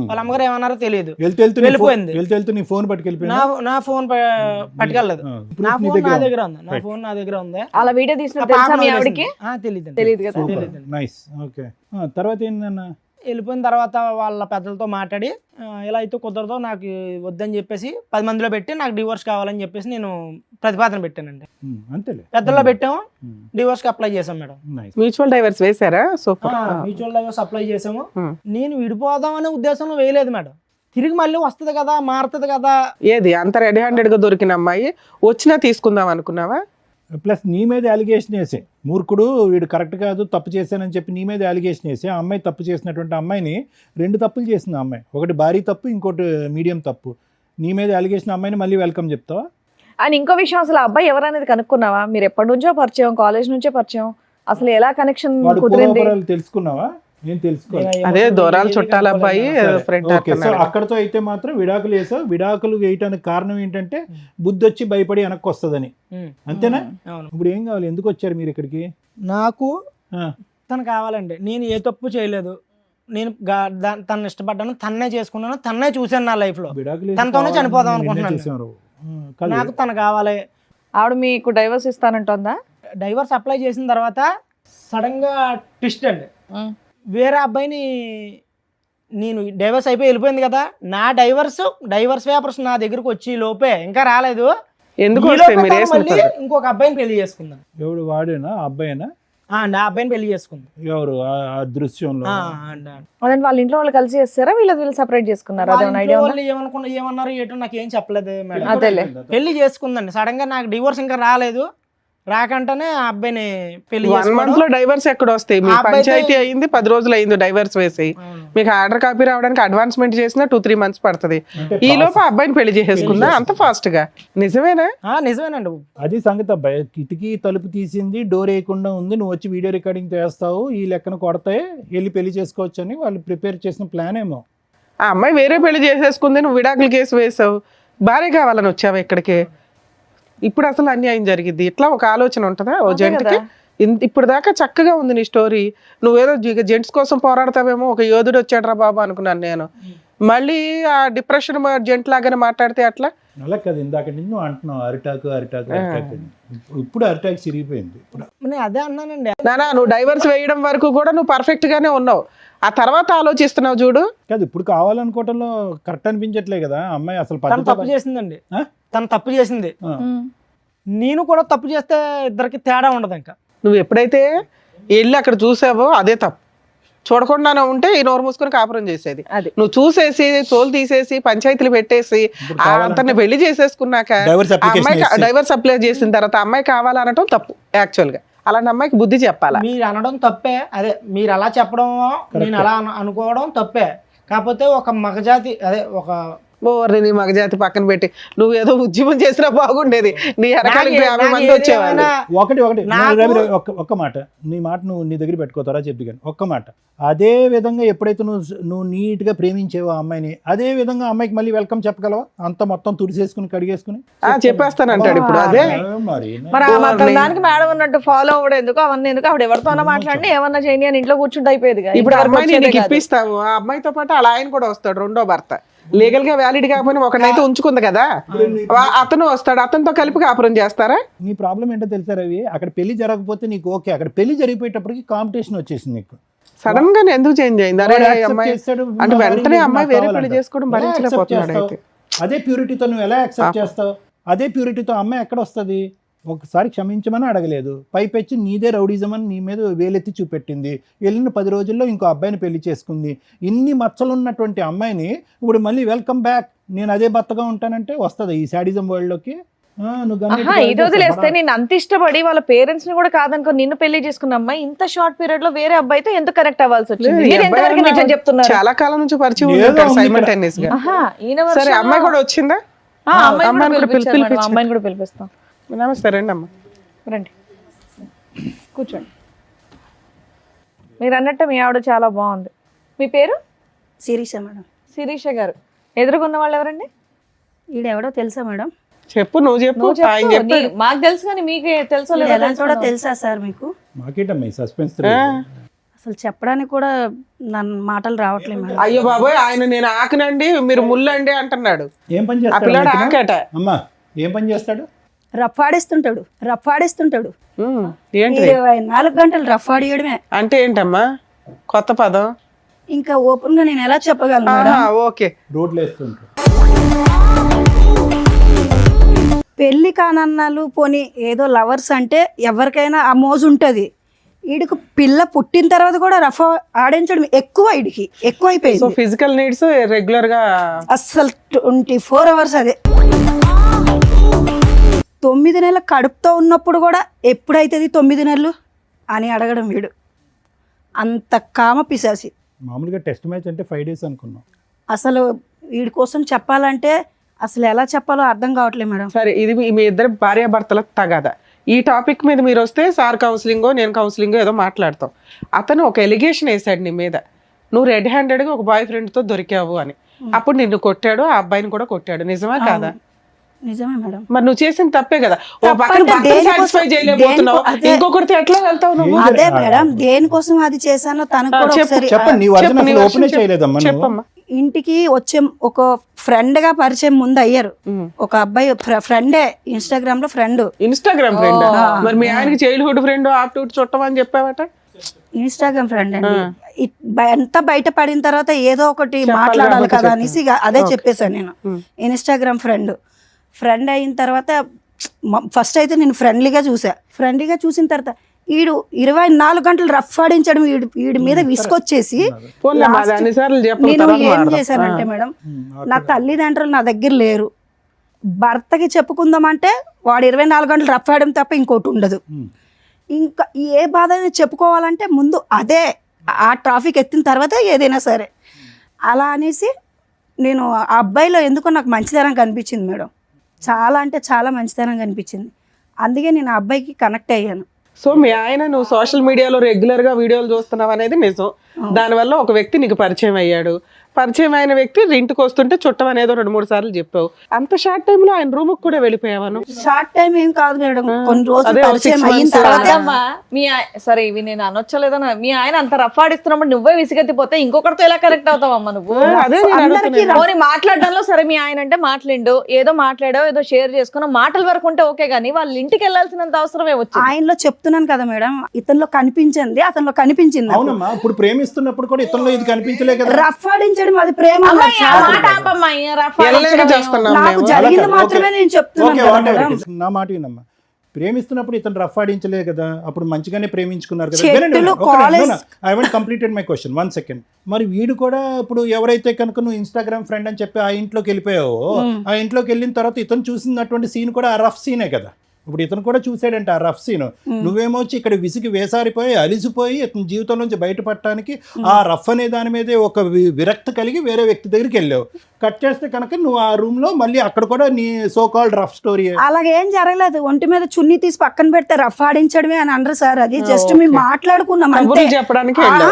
వాళ్ళ అమ్మగారు ఏమన్నారో తెలియదు. వెళ్ళిపోయింది. నీ ఫోన్ పట్టుకెళ్ళిపోయింది. నా ఫోన్ పట్టుకెళ్ళలేదు. నా ఫోన్ నా దగ్గర ఉంది. నా ఫోన్ నా దగ్గర ఉంది. అలా వీడియో తీసిన తెలియదు కదా. నైస్. ఓకే. తర్వాత ఏంటన్నా? వెళ్ళిపోయిన తర్వాత వాళ్ళ పెద్దలతో మాట్లాడి ఇలా అయితే కుదరదో, నాకు వద్దని చెప్పేసి 10 మందిలో పెట్టి నాకు డివోర్స్ కావాలని చెప్పేసి నేను ప్రతిపాదన పెట్టానండి. అంతేలే. పెద్దల్లో పెట్టాము, డివోర్స్ కి అప్లై చేసాం మేడం. మ్యూచువల్ డైవర్స్ వేసారా? మ్యూచువల్ డైవర్స్ అప్లై చేసాము. నేను విడిపోదాం అనే ఉద్దేశంలో వేయలేదు మేడం. తిరిగి మళ్ళీ వస్తుంది కదా, మారుతుంది కదా. ఏది అంత రెడీ హ్యాండెడ్ గా దొరికిన అమ్మాయి వచ్చినా తీసుకుందాం అనుకున్నావా? ప్లస్ నీ మీద అలిగేషన్ వేసే మూర్ఖుడు వీడు కరెక్ట్ కాదు, తప్పు చేశానని చెప్పి నీ మీద అలిగేషన్ వేసి ఆ అమ్మాయి తప్పు చేసినటువంటి అమ్మాయిని 2 తప్పులు చేసింది ఆ అమ్మాయి. ఒకటి భారీ తప్పు, ఇంకోటి మీడియం తప్పు. నీ మీద అలిగేషన్ అమ్మాయిని మళ్ళీ వెల్కమ్ చెప్తావా? అండ్ ఇంకో విషయం, అసలు అబ్బాయి ఎవరనేది కనుక్కున్నావా? మీరు ఎప్పటి నుంచో పరిచయం, కాలేజ్ నుంచే పరిచయం, అసలు ఎలా కనెక్షన్ కుదిరింది తెలుసుకున్నావా? నేను తెలుసుకోవాలి. అదే దూరాలు చుట్టాల అబ్బాయి ఫ్రెండ్. అక్కడతో అయితే మాత్రం విడాకులు వేసావు. విడాకులు వేయటానికి కారణం ఏంటంటే బుద్ధి వచ్చి భయపడి వెనక్కి వస్తుందని, అంతేనా? ఇప్పుడు ఏం కావాలి? ఎందుకు వచ్చారు మీరు ఇక్కడికి? నాకు తను కావాలండి. నేను ఏ తప్పు చేయలేదు. నేను తను ఇష్టపడ్డాను, తన్నే చేసుకున్నాను, తన్నే చూశాను నా లైఫ్ లో. తనతోనే చనిపోదాం అనుకుంటున్నాను. నాకు తను కావాలి. ఆవిడ మీకు డైవర్స్ ఇస్తానంటుందా? డైవర్స్ అప్లై చేసిన తర్వాత సడన్ గా ట్విస్ట్ అండి. వేరే అబ్బాయిని, నేను డైవర్స్ అయిపోయి వెళ్ళిపోయింది కదా, నా డైవర్స్ పేపర్స్ నా దగ్గరకు వచ్చి లోపే ఇంకా రాలేదు. ఇంకొక అబ్బాయిని పెళ్లి చేసుకుందాం. ఎవడు? వాడేనా? అబ్బాయినా? నా అబ్బాయిని పెళ్లి చేసుకుందాం. ఎవరు ఆ దృశ్యంలో? వాళ్ళ ఇంట్లో వాళ్ళు కలిసి చేస్తారా, వీళ్ళు సెపరేట్ చేసుకున్నారా? ఏమన్నారు ఏటో నాకు ఏం చెప్పలేదు మేడం. పెళ్లి చేసుకుందండి. సడన్ గా నాకు డివోర్స్ ఇంకా రాలేదు. రాకంటేనే ఆ అబ్బాయిని పెళ్లి 1 month లో డైవర్స్ ఎక్కడ వస్తాయి? మీ పంచాయతీ అయింది 10 రోజులు అయింది డైవర్స్ వేసి. మీకు ఆర్డర్ కాపీ రావడానికి అడ్వాన్స్మెంట్ చేసినా 2-3 months పడుతుంది. ఈ లోపు అబ్బాయిని పెళ్లి చేసేసుకుందా అంత ఫాస్ట్ గా? నిజమేనా? నిజమేనండి. అది సంగతి. అబ్బాయి కిటికీ తలుపు తీసింది, డోర్ వేయకుండా ఉంది, నువ్వు వచ్చి వీడియో రికార్డింగ్ చేస్తావు, ఈ లెక్కన కొడతాయి, వెళ్ళి పెళ్లి చేసుకోవచ్చు అని వాళ్ళు ప్రిపేర్ చేసిన ప్లాన్ ఏమో. ఆ అమ్మాయి వేరే పెళ్లి చేసేసుకుంది, నువ్వు విడాకుల కేసు వేసావు, భార్య కావాలని వచ్చావు ఇక్కడికి. ఇప్పుడు అసలు అన్యాయం జరిగింది. ఇట్లా ఒక ఆలోచన ఉంటుందా ఓ జంటకి? ఇప్పుడు దాకా చక్కగా ఉంది నీ స్టోరీ. నువ్వేదో జెంట్స్ కోసం పోరాడతావేమో, ఒక యోధుడు వచ్చాడు రా బాబు అనుకున్నాను నేను. మళ్ళీ ఆ డిప్రెషన్ జెంట్ లాగానే మాట్లాడితే అట్లా? అలా కదా, ఇందాక నుంచి అంటున్నావు అరిటాకు. ఇప్పుడు అరిటాకు చిరిగిపోయింది. అదే అన్నానండి. నానా, నువ్వు డైవర్స్ వేయడం వరకు కూడా నువ్వు పర్ఫెక్ట్ గానే ఉన్నావు. ఆ తర్వాత ఆలోచిస్తున్నావు చూడు. కాదు, ఇప్పుడు కావాలనుకోవటంలో కరెక్ట్ అనిపించట్లే కదా. అమ్మాయి అసలు తప్పు చేసిందండి. తను తప్పు చేసింది, నేను కూడా తప్పు చేస్తే ఇద్దరికి తేడా ఉండదు. ఇంకా నువ్వు ఎప్పుడైతే వెళ్ళి అక్కడ చూసావో అదే తప్పు. చూడకుండానే ఉంటే ఈ నోరు మూసుకొని కాపురం చేసేది. నువ్వు చూసేసి తోలు తీసేసి పంచాయతీలు పెట్టేసి అంతని పెళ్లి చేసేసుకున్నాక అమ్మాయి డైవర్స్ అప్లై చేసిన తర్వాత అమ్మాయి కావాలనటం తప్పు. యాక్చువల్ గా అలాంటి అమ్మాయికి బుద్ధి చెప్పాలా? మీరు అనడం తప్పే. అదే మీరు అలా చెప్పడం, నేను అలా అనుకోవడం తప్పే. కాకపోతే ఒక మగజాతి అదే ఒక ఓర్ని నీ మగజాతి పక్కన పెట్టి నువ్వు ఏదో ఉద్యమం చేసినా బాగుండేది, నీ వెనకాల 50 మంది వచ్చేవాళ్ళు. ఒకటి రవి, ఒక్క మాట, నీ మాట నువ్వు నీ దగ్గర పెట్టుకోతారా చెప్పి కానీ ఒక్క మాట. అదే విధంగా ఎప్పుడైతే నువ్వు నీట్ గా ప్రేమించేవో ఆ అమ్మాయిని, అదే విధంగా అమ్మాయికి మళ్ళీ వెల్కమ్ చెప్పగలవా? అంత మొత్తం తుడిసేసుకుని కడిగేసుకుని చెప్పేస్తానంటాడు ఇప్పుడు. అదే మరి మరి ఆ మాత్రం దానికి మేడం ఉన్నట్టు ఫాలో అవ్వడం ఎందుకు, అవన్నీ ఎందుకు? ఆవిడ ఎవరితోనో మాట్లాడి ఏమన్నా చేయని అని ఇంట్లో కూర్చుంటే అయిపోయేది. ఇప్పుడు అమ్మాయిని నీకు ఇప్పిస్తాము, ఆ అమ్మాయితో పాటు అలా ఆయన కూడా వస్తాడు, రెండో భర్త. లీగల్ గా వ్యాలిడ్ కాకపోయినా ఒకనైతే ఉంచుకుంది కదా, అతను వస్తాడు, అతనితో కలిపి కాపురం చేస్తారా? నీ ప్రాబ్లం ఏంటో తెలుసా రవి, అక్కడ పెళ్లి జరగకపోతే నీకు ఓకే, అక్కడ పెళ్లి జరిగిపోయేటప్పటికి కాంపిటీషన్ వచ్చేసింది నీకు. సడన్ గా ఎందుకు చేంజ్ అయింది? అరే వాడు accept అమ్మాయి చేస్తాడు, అంటే వెంటనే నాకు అమ్మాయి వేరే పెళ్లి కావాలంట. చేసుకోవడం ఎలా accept భరించలేకపోతున్నాడు చేస్తావు? అయితే. అదే ప్యూరిటీతో నువ్వు ఎలా యాక్సెప్ట్ చేస్తావు? అదే ప్యూరిటీతో అమ్మాయి ఎక్కడ వస్తుంది? ఒకసారి క్షమించమని అడగలేదు, పైపెచ్చి నీదే రౌడీజం అని నీ మీద వేలెత్తి చూపెట్టింది. వెళ్ళిన 10 రోజుల్లో ఇంకో అబ్బాయిని పెళ్లి చేసుకుంది. ఇన్ని మచ్చలున్నటువంటి అమ్మాయిని ఇప్పుడు మళ్ళీ వెల్కమ్ బ్యాక్, నేను అదే భర్తగా ఉంటానంటే వస్తుంది ఈ శాడిజం వరల్డ్ లోకి? ఇది వదిలేస్తే నేను అంత ఇష్టపడి వాళ్ళ పేరెంట్స్ ని కూడా కాదనుకో నిన్ను పెళ్లి చేసుకున్న అమ్మాయి ఇంత షార్ట్ పీరియడ్ లో వేరే అబ్బాయితో ఎందుకు కనెక్ట్ అవ్వాల్సి వచ్చింది? లేదు, ఈ మీరు ఎంతవరకు అబ్బాయి నిజం చెప్తున్నారు? చాలా కాలం నుంచి పరిచయం ఏదో ఉంటారు ఉంది సైమల్టేనియస్ గా. ఈయన సరే version అమ్మాయి లో- కూడా వచ్చిందా? అమ్మాయిని కూడా పిలిపించారు మేడం, పిలిపించు. అమ్మాయిని కూడా పిలిపిస్తాం. నమస్తే, రండి అమ్మ. రండి కూర్చోండి. మీరు అన్నట్టు మీ ఆవిడ చాలా బాగుంది. మీ పేరు? శిరీష మేడం. శిరీష గారు. ఎదురుగున్న వాళ్ళు ఎవరండి? ఈడెవడో తెలుసా మేడం? చెప్పు, నువ్వు చెప్పు. నువ్వు ఆయన చెప్పు. చెప్పాడు. మాకు తెలుసు కానీ మీకే తెలుసో లేదో ఎలా కూడా తెలుసుకుందాం. తెలుసా సార్ మీకు? మాకేటమ్మా ఈ సస్పెన్స్? అసలు చెప్పడానికి కూడా నన్ను మాటలు రావట్లేదు మేడం. అయ్యో బాబోయ్, ఆయన నేను ఆకనండి మీరు ముల్లండి అంటున్నాడు. ఏం పని ఆ పిల్లాడు చేస్తాడు ఆకట. అమ్మా? ఏం పని చేస్తాడు? రఫాడిస్తుంటాడు. ఏంటి 24 గంటలు రఫాడియడమే. అంటే ఏంటమ్మా కొత్త పదం? ఇంకా ఓపెన్ గా నేను ఎలా చెప్పగలను మేడం? ఓకే. రోడ్లు వేస్తుంటాడు. పెళ్లి కానన్నాలు పోని ఏదో లవర్స్ అంటే ఎవరికైనా ఆ మోజు ఉంటుంది. వీడికి పిల్ల పుట్టిన తర్వాత కూడా రఫా ఆడించడం ఎక్కువ, వీడికి సో ఎక్కువైపోయింది. ఫిజికల్ నీడ్స్ రెగ్యులర్ గా అస్సలు 24 అవర్స్ అదే. 9 నెలల కడుపుతో ఉన్నప్పుడు కూడా ఎప్పుడైతుంది 9 నెలలు అని అడగడం వీడు. అంత కామ పిశాసి. మామూలుగా టెస్ట్ మ్యాచ్ అంటే 5 days అనుకున్నాం. అసలు వీడి కోసం చెప్పాలంటే అసలు ఎలా చెప్పాలో అర్థం కావట్లేదు మేడం. సరే, ఇది మీ ఇద్దరు భార్యాభర్తల తగాదా. ఈ టాపిక్ మీద మీరు వస్తే సార్ కౌన్సిలింగో నేను కౌన్సిలింగో ఏదో మాట్లాడతాం. అతను ఒక ఎలిగేషన్ వేసాడు నీ మీద, నువ్వు రెడ్ హ్యాండెడ్గా ఒక బాయ్ ఫ్రెండ్తో దొరికావు అని. అప్పుడు నిన్ను కొట్టాడు, ఆ అబ్బాయిని కూడా కొట్టాడు. నిజమా కాదా? నిజమే మేడం. మరి నువ్వు చేసిన తప్పే కదా. ఓ పక్కన తప్పంటే భర్తను దేనికోసం- సాటిస్ఫై చేయలేకపోతున్నావు, అదే- ఇంకొకరితో ఎట్లా వెళ్తావు నువ్వు? అదే మేడం, దేనికోసం అది చేశానో తనకు కూడా ఒకసారి చెప్పండి, నీ వర్జన్ చెప్పు, నీ అసలు version ఓపెన్ చేయలేదమ్మా నువ్వు. చెప్పమ్మా. ఇంటికి వచ్చే ఒక ఫ్రెండ్ గా పరిచయం ముందు అయ్యారు. ఒక అబ్బాయి ఫ్రెండే, ఇన్స్టాగ్రామ్ లో ఫ్రెండ్. Instagram friend? మరి మీ ఆయనకి చైల్డ్హుడ్ ఫ్రెండ్ ఆప్టూట్ చుట్టం అని చెప్పావట. ఇన్స్టాగ్రామ్ ఫ్రెండ్ అండి. ఎంత బయట పడిన తర్వాత ఏదో ఒకటి మాట్లాడాలి కదా అనేసి ఇక అదే చెప్పేశాను నేను. ఇన్స్టాగ్రామ్ ఫ్రెండ్ అయిన తర్వాత ఫస్ట్ అయితే నేను ఫ్రెండ్లీగా చూసిన తర్వాత వీడు 24 గంటలు రఫ్ ఆడించడం, వీడి మీద విసుకొచ్చేసి పోన్లేమ్మా, అది అన్నిసార్లు చెప్పు, నేను తర్వాత ఏం మాట్లాడదాం. చేశానంటే మేడం, నా తల్లిదండ్రులు నా దగ్గర లేరు, భర్తకి చెప్పుకుందామంటే వాడు 24 గంటలు రఫ్ ఆడడం తప్ప ఇంకోటి ఉండదు. ఇంకా ఏ బాధ అయినా చెప్పుకోవాలంటే ముందు అదే, ఆ ట్రాఫిక్ ఎత్తిన తర్వాత ఏదైనా సరే. అలా అనేసి నేను ఆ అబ్బాయిలో ఎందుకో నాకు మంచితనం కనిపించింది మేడం. చాలా అంటే చాలా మంచితనం కనిపించింది. అందుకే నేను ఆ అబ్బాయికి కనెక్ట్ అయ్యాను. సో మీ ఆయన నువ్వు సోషల్ మీడియాలో రెగ్యులర్ గా వీడియోలు చూస్తున్నావు అనేది నిజం. దానివల్ల ఒక వ్యక్తి నీకు పరిచయం అయ్యాడు. పరిచయం అయిన వ్యక్తి ఇంటికి వస్తుంటే చుట్టం అనేదో 2-3 సార్లు చెప్పావు. అంత షార్ట్ టైమ్ లో ఆయన రూమ్ కూడా వెళ్ళిపోయావాను? షార్ట్ టైం ఏం కాదు మేడం, కొన్ని రోజులు అదే, పరిచయం 6 అయిన months తర్వాత కాదమ్మా, సరే ఇవి నేను అనొచ్చలేదన్నా, మీ ఆయన అంత రఫ్ ఆడిస్తున్నప్పుడు నువ్వే విసిగెత్తిపోతే ఇంకొకరితో ఎలా కరెక్ట్ అవుతావమ్మా నువ్వు? అదే నేను అడుగుతున్నాను. పోనీ మాట్లాడడంలో సరే మీ ఆయన అంటే మాట్లాడిండు, ఏదో మాట్లాడావు, ఏదో షేర్ చేసుకున్నా, మాటల వరకు ఉంటే ఓకే, కానీ వాళ్ళ ఇంటికి వెళ్ళాల్సినంత అవసరమే వచ్చింది. ఆయనలో చెప్తున్నాను కదా మేడం, ఇతనిలో కనిపించింది, అతనిలో కనిపించింది. అవునమ్మా, ఇప్పుడు ప్రేమిస్తున్నప్పుడు కూడా ఇతరులో ఇది కనిపించలే కదా. రఫ్ ఆడించడం అది ప్రేమ అమ్మాయి, కాదు ఆ సార్. మాట ఆపమ్మా, ఈ రఫ్ ఎల్లగా ఆడించడం చేస్తున్నాం నాకు మేము. జరిగింది ఓకే, మాత్రమే నేను చెప్తున్నాను ఓకే, కదా whatever మేడం. it is. నా మాట వినమ్మా, ప్రేమిస్తున్నప్పుడు ఇతను రఫ్ ఆడించలే కదా, అప్పుడు మంచిగానే ప్రేమించుకున్నారు కదా. చెట్టులు, college- I want completed my question, 1 second. మరి వీడు కూడా ఇప్పుడు ఎవరైతే కనుక నువ్వు ఇన్స్టాగ్రామ్ ఫ్రెండ్ అని చెప్పి ఆ ఇంట్లోకి వెళ్ళిపోయావో, ఆ ఇంట్లోకి వెళ్ళిన తర్వాత ఇతను చూసినటువంటి సీన్ కూడా ఆ రఫ్ సీనే కదా. ఇప్పుడు ఇతను కూడా చూసాడంట ఆ రఫ్ సీన్. నువ్వేమో వచ్చి ఇక్కడ విసిగి వేసారిపోయి అలిసిపోయి ఇతని జీవితం నుంచి బయటపడటానికి ఆ రఫ్ అనే దాని మీదే ఒక విరక్తి కలిగి వేరే వ్యక్తి దగ్గరికి వెళ్ళావు. కట్ చేస్తే కనుక నువ్వు ఆ రూమ్ లో మళ్ళీ అక్కడ కూడా నీ సో కాల్డ్ రఫ్ స్టోరీ. అలాగేం జరగలేదు. ఒంటి మీద చున్నీ తీసి పక్కన పెడితే రఫ్ ఆడించడమే అని అనరు సార్. అది జస్ట్ మేము మాట్లాడుకున్నాం అంతే. కబుర్లు చెప్పడానికి వెళ్ళావు.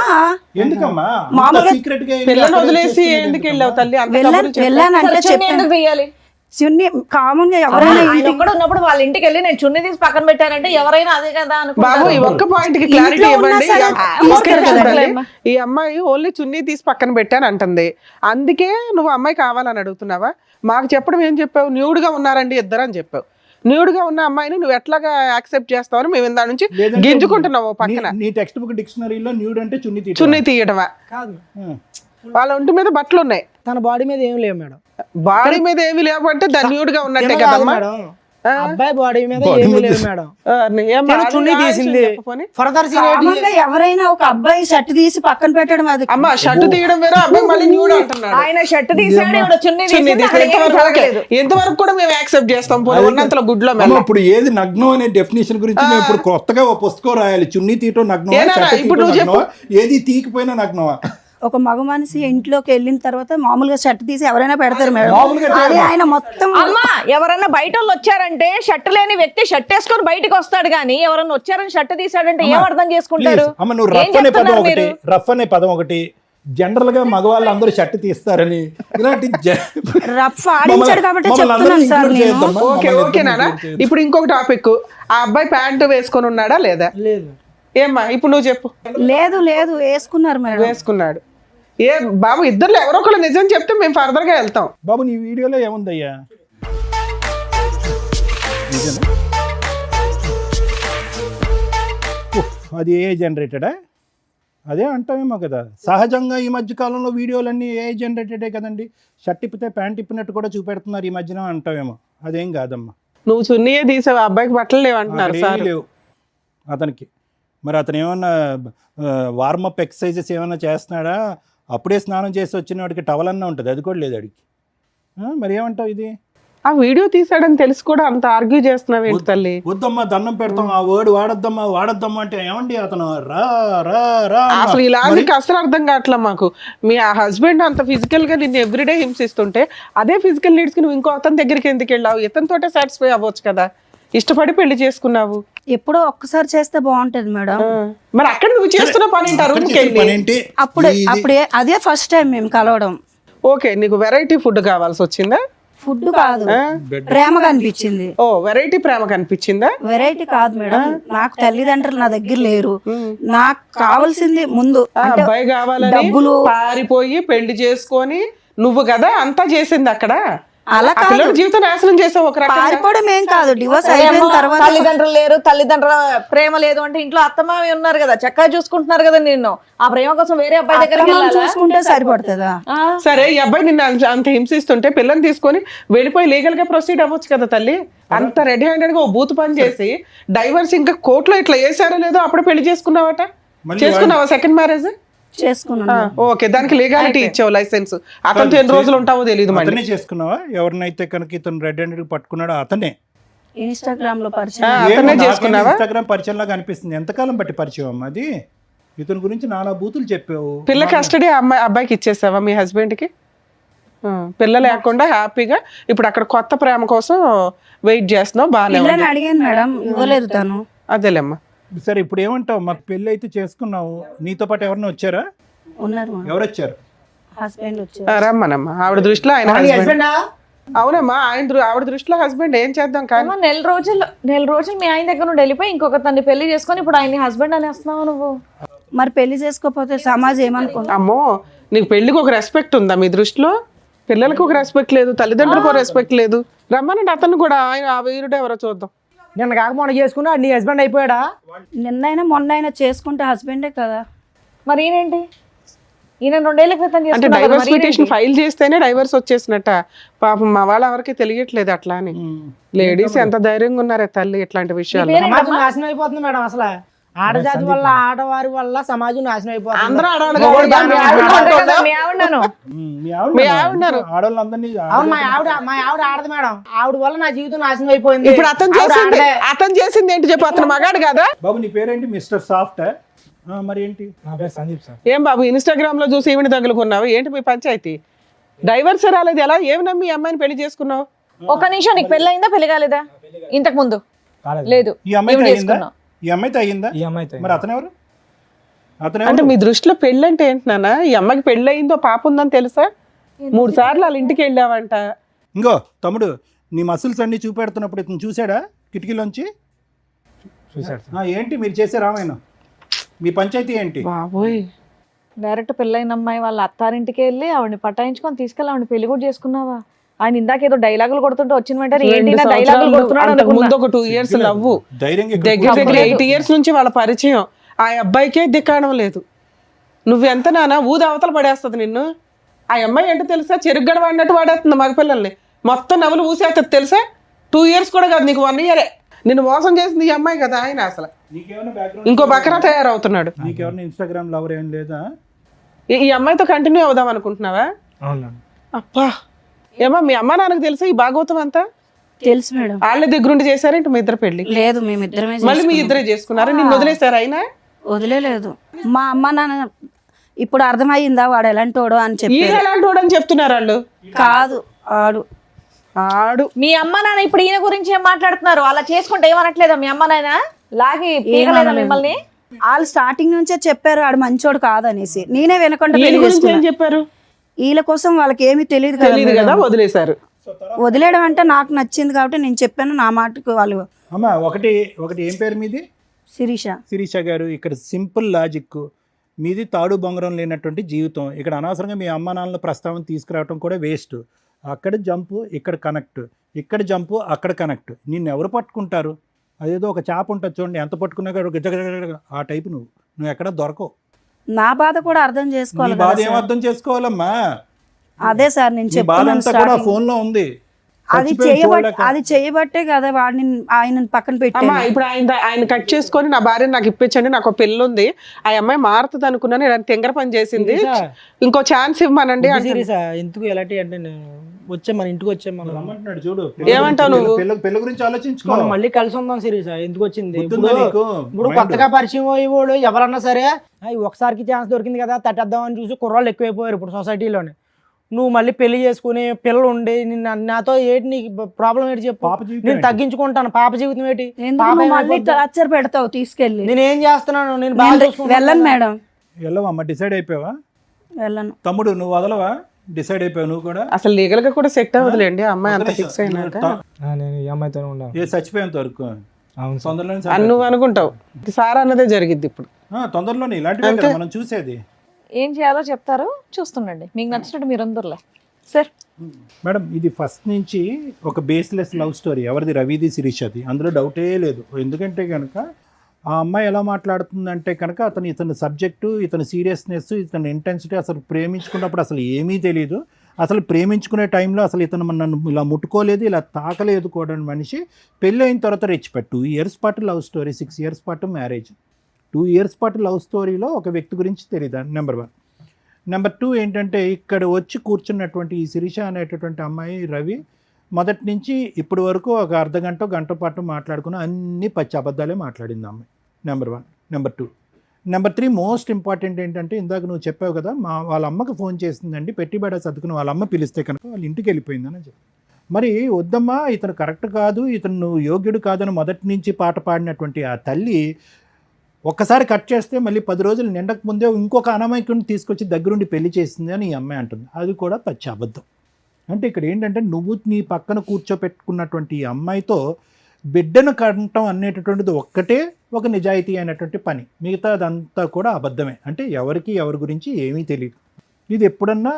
ఎందుకమ్మా మామూలుగా సీక్రెట్ గా పిల్లని వదిలేసి ఎందుకు వెళ్ళావు తల్లి? అంత కబుర్లు వెళ్ళానంటే చెప్పాను. తీయాలి చున్నీ కామన్ గా ఎవరైనా ఆయన ఒక్కడు ఉన్నప్పుడు వాళ్ళ ఇంటికి వెళ్ళి నేను చున్నీ తీసి పక్కన పెట్టానంటే ఎవరైనా అదే కదా బాబు ఈ ఒక్క పాయింట్ కి క్లారిటీ ఇంట్లో ఉన్నా ఇవ్వండి. సరే ఒక్క నిమిషం తల్లి. ఈ అమ్మాయి ఓన్లీ చున్నీ తీసి పక్కన పెట్టాను అంటుంది. అందుకే నువ్వు అమ్మాయి కావాలని అడుగుతున్నావా? మాకు చెప్పడం ఏం చెప్పావు? న్యూడ్ గా ఉన్నారండి ఇద్దరు అని చెప్పావు. న్యూడ్ గా ఉన్న అమ్మాయిని నువ్వు ఎట్లాగా యాక్సెప్ట్ చేస్తావని మేము దాని నుంచి గింజుకుంటున్నావు పక్కన. నీ టెక్స్ట్ బుక్ డిక్షనరీలో న్యూడ్ అంటే చున్నీ చున్నీ తీయడమా? కాదు, వాళ్ళ ఒంటి మీద బట్టలు ఉన్నాయి, తన బాడీ మీద ఏం లేవు మేడం. బాడీ మీద ఏమి లేవంటే దాన్ని న్యూడ్ గా ఉన్నట్టే తిన కాదు కదమ్మా. మేడం, అబ్బాయి బాడీ మీద ఏమీ లేవు మేడం. తిన చున్నీ తీసింది. ఫర్దర్ సీన్ ఏంటి? కామన్ గా ఎవరైనా ఒక అబ్బాయి షర్ట్ తీసి పక్కన పెట్టడం అది అమ్మ షర్ట్ తీయడం వేరే, అబ్బాయి మళ్ళీ న్యూడ్ అంటున్నాడు. ఆయన షర్ట్ తీసాడు ఈవిడ చున్నీ చున్నీ తీసింది, తీసి అసలు ఏమీ ఎంతవరకు పర్వాలేదు. ఎంతవరకు కూడా మేము యాక్సెప్ట్ చేస్తాం. పోనీ ఉన్నంతలో గుడ్లో మెల్ల. ఇప్పుడు ఏది నగ్నం అనే డెఫినేషన్ గురించి మేము ఇప్పుడు కొత్తగా ఒక పుస్తకం రాయాలి. చున్నీ తీయటం నగ్నమా, ఏనా, షర్ట్ ఇప్పుడు తీయటం నువ్వు నగ్నమా, ఏది తీయకపోయినా నగ్నమా? ఒక మగ మనిషి ఇంట్లోకి వెళ్ళిన తర్వాత మామూలుగా షర్ట్ తీసి ఎవరైనా పెడతారు మేడం. మామూలుగా అది ఆయన మొత్తం అమ్మా ఎవరన్నా బయట వాళ్ళు వచ్చారంటే షర్ట్ లేని వ్యక్తి షర్ట్ వేసుకొని బయటకు వస్తాడు గానీ ఎవరన్నా వచ్చారని షర్ట్ తీసాడంటే ఏం అర్థం చేసుకుంటారు? Please, అమ్మ నువ్వు ఏం రఫ్ అనే పదం చెప్తున్నారు ఒకటి, మీరు? రఫ్ అనే పదం ఒకటి, జనరల్ గా మగవాళ్ళు అందరూ షర్ట్ తీస్తారని ఇలాంటి రఫ్ ఆడించాడు కాబట్టి చెప్తున్నాను సార్ నేను. ఓకే ఓకే నాన్న. ఇప్పుడు ఇంకొక టాపిక్, ఆ అబ్బాయి ప్యాంటు వేసుకొని ఉన్నాడా లేదా? లేదు. ఏమ్మా ఇప్పుడు నువ్వు చెప్పు. లేదు లేదు వేసుకున్నారు మేడం. వేసుకున్నాడు. ఏ బాబు ఇద్దరు ఎవరో ఒకళ్ళు నిజం చెప్తే మేము ఫర్దర్ గా వెళ్తాం. బాబు నీ వీడియోలో ఏముందయ్యా? నిజమే? ఉఫ్, అది ఏ జనరేటెడా? అదే అంటామేమో కదా. సహజంగా ఈ మధ్య కాలంలో వీడియోలన్నీ ఏ జనరేటెడే కదండి. షర్ట్ ఇప్పితే ప్యాంట్ ఇప్పినట్టు కూడా చూపెడుతున్నారు ఈ మధ్యన అంటామేమో. అదేం కాదమ్మా. నువ్వు చున్నీయే తీసావు, అబ్బాయికి బట్టలు లేవంటున్నారు అక్కడ సార్. ఏమీ లేవు అతనికి. మరి అతను ఏమన్నా వార్మప్ ఎక్సర్సైజెస్ ఏమన్నా చేస్తున్నాడా? అప్పుడే స్నానం చేసి వచ్చిన వాడికి టవల్ అన్నా ఉంటుంది, అది కూడా లేదు అడిగి. మరి ఏమంటావు? ఇది ఆ వీడియో తీసాడని తెలిసి కూడా అంత ఆర్గ్యూ చేస్తున్నావు ఏంటి తల్లి? వద్దమ్మా దండం పెడతాం, ఆ వర్డ్ వాడద్దమ్మా అంటే ఏమండి అతను రా రా రా అన్నా. అసలు ఈ లాజిక్ అసలు అర్థం కావట్లే మాకు. మీ ఆ హస్బెండ్ అంత ఫిజికల్ గా నిన్ను ఎవ్రీడే హింసిస్తుంటే అదే ఫిజికల్ నీడ్స్ కి నువ్వు ఇంకో అతని దగ్గరికి ఎందుకు వెళ్ళావు? ఇతనితోటే సాటిస్ఫై అవ్వచ్చు కదా. ఇష్టపడి పెళ్లి చేసుకున్నావు. ఎప్పుడో ఒక్కసారి చేస్తే బాగుంటది మేడం. మరి అక్కడ నువ్వు చేస్తున్న పని ఏంటి? ఆ అక్కడ రూమ్కి చేసే వెళ్ళి. పని ఏంటి? అప్పుడే అదే ఫస్ట్ టైం మేము కలవడం. ఓకే నీకు వెరైటీ ఫుడ్ కావాల్సి వచ్చిందా? ఫుడ్ కాదు, ప్రేమగా అనిపించింది. ఓ వెరైటీ ప్రేమ కనిపించిందా? వెరైటీ కాదు మేడం, నాకు తల్లిదండ్రులు నా దగ్గర లేరు. నాకు కావాల్సింది ముందు ఆ అబ్బాయి కావాలని డబ్బులు. పారిపోయి పెళ్లి చేసుకొని నువ్వు కదా అంతా చేసింది అక్కడ. అలా ఆ పిల్లడి జీవితం నాశనం చేసావు ఒక రకంగా. పారిపోవడం ఏం కాదు, డివోర్స్ అయిపోయిన తర్వాత తల్లిదండ్రులు లేరు, తల్లిదండ్రుల ప్రేమ లేదు అంటే ఇంట్లో అత్తమావి ఉన్నారు కదా, చక్కగా చూసుకుంటున్నారు కదా నిన్ను. ఆ ప్రేమ కోసం వేరే అబ్బాయి దగ్గరికి అత్తమామ వెళ్ళాలా? చూసుకుంటే సరిపడుతుందా? సరే ఈ అబ్బాయి నిన్ను అంత హింసిస్తుంటే పిల్లని తీసుకొని వెళ్ళిపోయి లీగల్ గా ప్రొసీడ్ అవ్వచ్చు కదా తల్లి. అంత రెడీ హ్యాండెడ్ గా ఓ బూత్ పని చేసి డైవర్స్ ఇంకా కోర్టులో ఇట్లా వేసారో లేదో అప్పుడు పెళ్లి చేసుకున్నావట. చేసుకున్నావా సెకండ్ మ్యారేజ్? చేసుకున్నాను. ఓకే దానికి లీగాలిటీ ఇచ్చావు, లైసెన్స్. అతనితో ఎన్ని రోజులు ఉంటావో తెలియదు. మళ్ళీ అతనే చేసుకున్నావా? ఎవరినైతే కనుక ఇతను రెడ్ హ్యాండెడ్ పట్టుకున్నాడో అతనే. ఇన్స్టాగ్రామ్ లో పరిచయం. అతనే చేసుకున్నావా? ఇన్స్టాగ్రామ్ పరిచయం లాగా అనిపిస్తుంది. ఎంతకాలం బట్టి పరిచయం అమ్మా అది? ఇతని గురించి నానా బూతులు చెప్పావు. పిల్ల కస్టడీ అబ్బాయికి ఇచ్చేసావా మీ హస్బెండ్ కి? పిల్ల లేకుండా హ్యాపీగా ఇప్పుడు అక్కడ కొత్త ప్రేమ కోసం వెయిట్ చేస్తున్నావు. బాగానే పిల్లని అడిగాను మేడం, ఇవ్వలేదు తను. అదేలేమ్మా. సరే ఇప్పుడు ఏమంటావు? మాకు పెళ్ళి అయితే చేసుకున్నావు, నీతో పాటు ఎవరైనా వచ్చారా? ఉన్నారు ఎవరు వచ్చారు? హస్బెండ్ వచ్చారు. రమ్మనమ్మా. ఆవిడ దృష్టిలో ఆయన హస్బెండ్. అవునమ్మా ఆవిడ దృష్టిలో హస్బెండ్ ఏం చేద్దాం కానీ. అమ్మా, నెల రోజులు మీ ఆయన దగ్గర నుండి వెళ్ళిపోయి ఇంకొక తన్ని పెళ్లి చేసుకొని ఇప్పుడు ఆయన హస్బెండ్ అని వస్తున్నావు నువ్వు. మరి పెళ్లి చేసుకోకపోతే సమాజం ఏమనుకుంటా? అమ్మో నీకు పెళ్లికి ఒక రెస్పెక్ట్ ఉందా మీ దృష్టిలో? పిల్లలకు ఒక రెస్పెక్ట్ లేదు, తల్లిదండ్రులకు ఒక రెస్పెక్ట్ లేదు. రమ్మనండి అతను కూడా. ఆయన ఆ వీరుడు ఎవరో చూద్దాం. నిన్న కాక మొన్న చేసుకున్నా నీ హస్బెండ్ అయిపోయాడా? నిన్నైనా మొన్నైనా చేసుకుంటే హస్బెండే కదా. మరి ఈయనేంటి? ఈయన 2 ఏళ్ల క్రితం అంటే చేసుకున్నాడు కదా, డైవర్స్ మరి పిటిషన్ ఫైల్ చేస్తేనే డైవర్స్ వచ్చేసినట్ట. పాపం మా వాళ్ళ ఎవరికి తెలియట్లేదు అట్లా అని. లేడీస్ ఎంత ధైర్యంగా ఉన్నారే తల్లి ఇట్లాంటి విషయాలు. సమాజం నాశనం అయిపోతుంది మేడం అసలు. ఆడజాతి వల్ల ఆడవారి వల్ల సమాజం నాశనం అయిపోతుంది. అందరూ ఆడవాళ్ళు మొగుడు కాదు, మీ ఆవిడ ఉంటే కదా, మీ ఆవిడను. మీ ఆవిడ ఆడవాళ్ళందరినీ అవును, మా ఆవిడ ఆడదు మేడం. ఆవిడ వల్ల నా జీవితం నాశనం అయిపోయింది. ఇప్పుడు అతను చేసింది ఏంటి చెప్పు, అతను మగాడు కదా. బాబు నీ పేరేంటి? Mister soft. మరి ఏంటి? నా పేరు సందీప్ సార్. ఏం బాబు ఇన్స్టాగ్రామ్ లో చూసి ఈవిని తగులుకున్నావు ఏంటి మీ పంచాయతీ? డైవర్స్ రాలేదు, ఎలా ఏమి నమ్మి ఈ అమ్మాయిని పెళ్లి చేసుకున్నావు? ఒక నిమిషం, నీకు పెళ్ళి అయిందా పెళ్లి కాలేదా? ఇంతకు ముందు లేదు. ఈ అమ్మాయితో ఈవిడ అయ్యిందా? చేసుకున్నావు. ఈ అమ్మాయితో అయ్యిందా? ఈ అమ్మాయితో మరి అతను ఎవరు? అతను అంటే ఎవరు? మీ దృష్టిలో పెళ్ళి అంటే ఏంటి నాన్న? ఈ అమ్మాయికి పెళ్ళి అయిందో పాప ఉందని తెలుసా? 3 సార్లు వాళ్ళ ఇంటికి వెళ్ళావంట. ఇంకో తమ్ముడు, నీ మసిల్స్ అన్ని చూపెడుతున్నప్పుడు ఇతను చూసాడా కిటికీలోంచి? చూసాడు. ఏంటి మీరు చేసే రామాయణం? మీ పంచాయతీ ఏంటి? బాబోయ్, డైరెక్ట్ పెళ్ళైన అమ్మాయి వాళ్ళ అత్తారింటికి వెళ్ళి ఆవిడని పటాయించుకొని తీసుకెళ్ళి ఆవిడని పెళ్లి కూడా చేసుకున్నావా? ఆయన ఇందాక ఏదో డైలాగులు కొడుతుంటే వచ్చిన వెంటనే ఏంటి నా డైలాగులు కొడుతున్నాడు అంతకు ముందు అనుకున్నా. ఒక 2 years లవ్వు, ధైర్యంగా దగ్గర దగ్గర 8 years నుంచి వాళ్ళ పరిచయం. ఆ అబ్బాయికే దిక్కాడం లేదు. నువ్వెంత నాన్న ఊది అవతల పడేస్తుంది నిన్ను. ఆ అమ్మాయి ఏంటో తెలుసా, చెరుగ్గడ వాడినట్టు వాడేస్తుంది మగపిల్లల్ని. మొత్తం నవ్వులు ఊసేస్తుంది తెలుసా. 2 years కూడా కాదు, నీకు 1 year. నిన్ను మోసం చేసింది ఈ అమ్మాయి కదా. ఆయన అసలు నీకేమైనా బ్యాక్గ్రౌండ్? ఇంకో బకరా తయారవుతున్నాడు. నీకెవరైనా ఇన్స్టాగ్రామ్ లవర్ ఏం లేదా? ఈ అమ్మాయితో కంటిన్యూ అవుదాం అనుకుంటున్నావా? అవును. అబ్బా, ఏమో మీ అమ్మ నాన్నకు తెలుసా ఈ భాగవతం అంతా? తెలుసు మేడం. వాళ్ళ దగ్గరుండి చేశారేంటి మీ ఇద్దరు పెళ్లి? లేదు, మేమిద్దరమే మళ్ళీ మీ ఇద్దరే చేసుకున్నారా? నిన్ను వదిలేశారు అయినా? వదిలేదు. మా అమ్మ నాన్న ఇప్పుడు అర్థమయ్యిందా వాడు ఎలాంటోడో అని చెప్పి. ఈయన ఎలాంటి వాడు అని చెప్తున్నారు వాళ్ళు. కాదు, ఆడు మీ అమ్మ నాన్న ఇప్పుడు ఈయన గురించి ఏం మాట్లాడుతున్నారు? అలా చేసుకుంటే ఏమనట్లేదా మీ అమ్మ నాయన? లాగి పీకలేదా మిమ్మల్ని? వాళ్ళు స్టార్టింగ్ నుంచే చెప్పారు ఆడు మంచోడు కాదనేసి. నేనే వినకుండా వీళ్ళ పెళ్లి గురించి ఏం చేసుకున్నా. చెప్పారు? వీళ్ళ కోసం వాళ్ళకి ఏమీ తెలియదు తెలియదు కదా. కదా, వదిలేశారు. వదిలేయడం అంటే నాకు నచ్చింది కాబట్టి నేను చెప్పాను. నా మాటకు వాళ్ళు అమ్మ ఒకటి ఏం పేరు మీది? శిరీష. శిరీష గారు, ఇక్కడ సింపుల్ లాజిక్. మీది తాడు బొంగరం లేనటువంటి జీవితం. ఇక్కడ అనవసరంగా మీ అమ్మ నాన్నల ప్రస్తావన తీసుకురావడం కూడా వేస్ట్. అక్కడ జంపు, ఇక్కడ కనెక్ట్, ఇక్కడ జంపు, అక్కడ కనెక్ట్. నిన్ను ఎవరు పట్టుకుంటారు? అదేదో ఒక చేప ఉంటుంది చూడండి, ఎంత పట్టుకున్నా గజగజ ఆ టైపు. నువ్వు ఎక్కడ దొరకవు. నా బాధ కూడా అర్థం నీ చేసుకోవాలి బాధ కదా ఏం సార్. అర్థం చేసుకోవాలమ్మా? అదే సార్ నేను నీ బాధ చెప్తున్నాను అంతా కూడా starting. ఫోన్ లో ఉంది. అది చేయబట్టే కదా వాడిని ఆయన పక్కన అమ్మా పెట్టాను. ఇప్పుడు ఆయన కట్ చేసుకొని నా భార్యను నాకు ఇప్పించండి, నాకు ఒక పెళ్ళి ఉంది, ఆ అమ్మాయి మారుతుంది అనుకున్నాను, ఇలా తెంగర పని చేసింది, ఇంకో ఛాన్స్ ఇవ్వమనండి అంటే. సీరియస్ ఎందుకు ఎలాంటి అంటే వచ్చే మన ఇంటికి వచ్చే మనం రమ్మంటున్నాడు చూడు. ఏమంటావు నువ్వు? పెళ్ళి గురించి ఆలోచించుకో. మనం మళ్ళీ కలిసి ఉందాం సీరియస్ ఎందుకు వచ్చింది. గుర్తుందా నీకు? ఇప్పుడు కొత్తగా పరిచయం అయ్యేవాడు ఎవరన్నా సరే ఒకసారికి ఛాన్స్ దొరికింది కదా తట్టేద్దాం అని చూసి కుర్రాళ్ళు ఎక్కువైపోయారు ఇప్పుడు సొసైటీలోనే. నువ్వు మళ్ళీ పెళ్లి చేసుకుని పిల్లలు ఉండి నాతో ఏంటి నీకు ప్రాబ్లం ఏంటి చెప్పు. పాప జీవితం నేను ఏంటి? తగ్గించుకుంటాను. పాప జీవితం ఏంటి? ఎందుకు పాప నువ్వు మళ్ళీ ఏమైపోద్ది? టార్చర్ పెడతావు తీసుకెళ్ళి. నేను ఏం చేస్తున్నాను? నేను బాగా చూసుకుంటాను. వెళ్ళను మేడం, వెళ్ళవమ్మా, డిసైడ్ అయిపోయావా? వెళ్ళను. తమ్ముడు నువ్వు వదలవా? డిసైడ్ అయిపోయావు నువ్వు కూడా? అసలు లీగల్ గా కూడా సెట్ అవ్వదులేండి ఆ అమ్మాయి అంత ఫిక్స్ అయినాక. నేను ఈ అమ్మాయితోనే ఉండాలి. ఏ చచ్చిపోయేంత వరకు అవును సార్. తొందరలోనే అని నువ్వు అనుకుంటావు, సార్ అన్నదే జరిగిద్ది ఇప్పుడు. తొందరలోనే ఇలాంటివే కదా మనం చూసేది. ఏం చేయాలో చెప్తారు, చూస్తుండండి. మీకు నచ్చినట్టు మీరు అందరులే సార్. మేడం ఇది ఫస్ట్ నుంచి ఒక బేస్లెస్ లవ్ స్టోరీ. ఎవరిది? రవిది, శిరీషది. అందులో డౌటే లేదు. ఎందుకంటే కనుక ఆ అమ్మాయి ఎలా మాట్లాడుతుందంటే కనుక ఇతని సబ్జెక్టు, ఇతని సీరియస్నెస్, ఇతని ఇంటెన్సిటీ, అసలు ప్రేమించుకున్నప్పుడు అసలు ఏమీ తెలియదు. అసలు ప్రేమించుకునే టైంలో అసలు ఇతను నన్ను ఇలా ముట్టుకోలేదు, ఇలా తాకలేదు కూడా మనిషి. పెళ్ళి అయిన తర్వాత రెచ్చిపెట్టు 2 years పాటు లవ్ స్టోరీ, 6 years పాటు మ్యారేజ్. 2 years పాటు లవ్ స్టోరీలో ఒక వ్యక్తి గురించి తెలియదు. నెంబర్ 1. నెంబర్ 2 ఏంటంటే ఇక్కడ వచ్చి కూర్చున్నటువంటి ఈ శిరీష అనేటటువంటి అమ్మాయి రవి మొదటి నుంచి ఇప్పటి వరకు ఒక అర్ధగంట గంట పాటు మాట్లాడుకుని అన్ని పచ్చి అబద్ధాలే మాట్లాడింది అమ్మాయి. Number 1. Number 2. Number 3 most important ఏంటంటే ఇందాక నువ్వు చెప్పావు కదా, వాళ్ళ అమ్మకి ఫోన్ చేసిందండి, పెట్టిబడ సర్దుకుని వాళ్ళ అమ్మ పిలిస్తే కనుక వాళ్ళ ఇంటికి వెళ్ళిపోయిందని చెప్పి. మరి వద్దమ్మా ఇతను కరెక్ట్ కాదు, ఇతను నువ్వు యోగ్యుడు కాదని మొదటి నుంచి పాట పాడినటువంటి ఆ తల్లి ఒక్కసారి కట్ చేస్తే మళ్ళీ 10 రోజులు నిండక ముందే ఇంకొక అనామకుడిని తీసుకొచ్చి దగ్గరుండి పెళ్లి చేసింది అని ఈ అమ్మాయి అంటుంది. అది కూడా పచ్చి అబద్ధం. అంటే ఇక్కడ ఏంటంటే నువ్వు నీ పక్కన కూర్చోపెట్టుకున్నటువంటి ఈ అమ్మాయితో బిడ్డను కంటం అనేటటువంటిది ఒక్కటే ఒక నిజాయితీ అయినటువంటి పని. మిగతా అదంతా కూడా అబద్ధమే. అంటే ఎవరికి ఎవరి గురించి ఏమీ తెలియదు. ఇది ఎప్పుడన్నా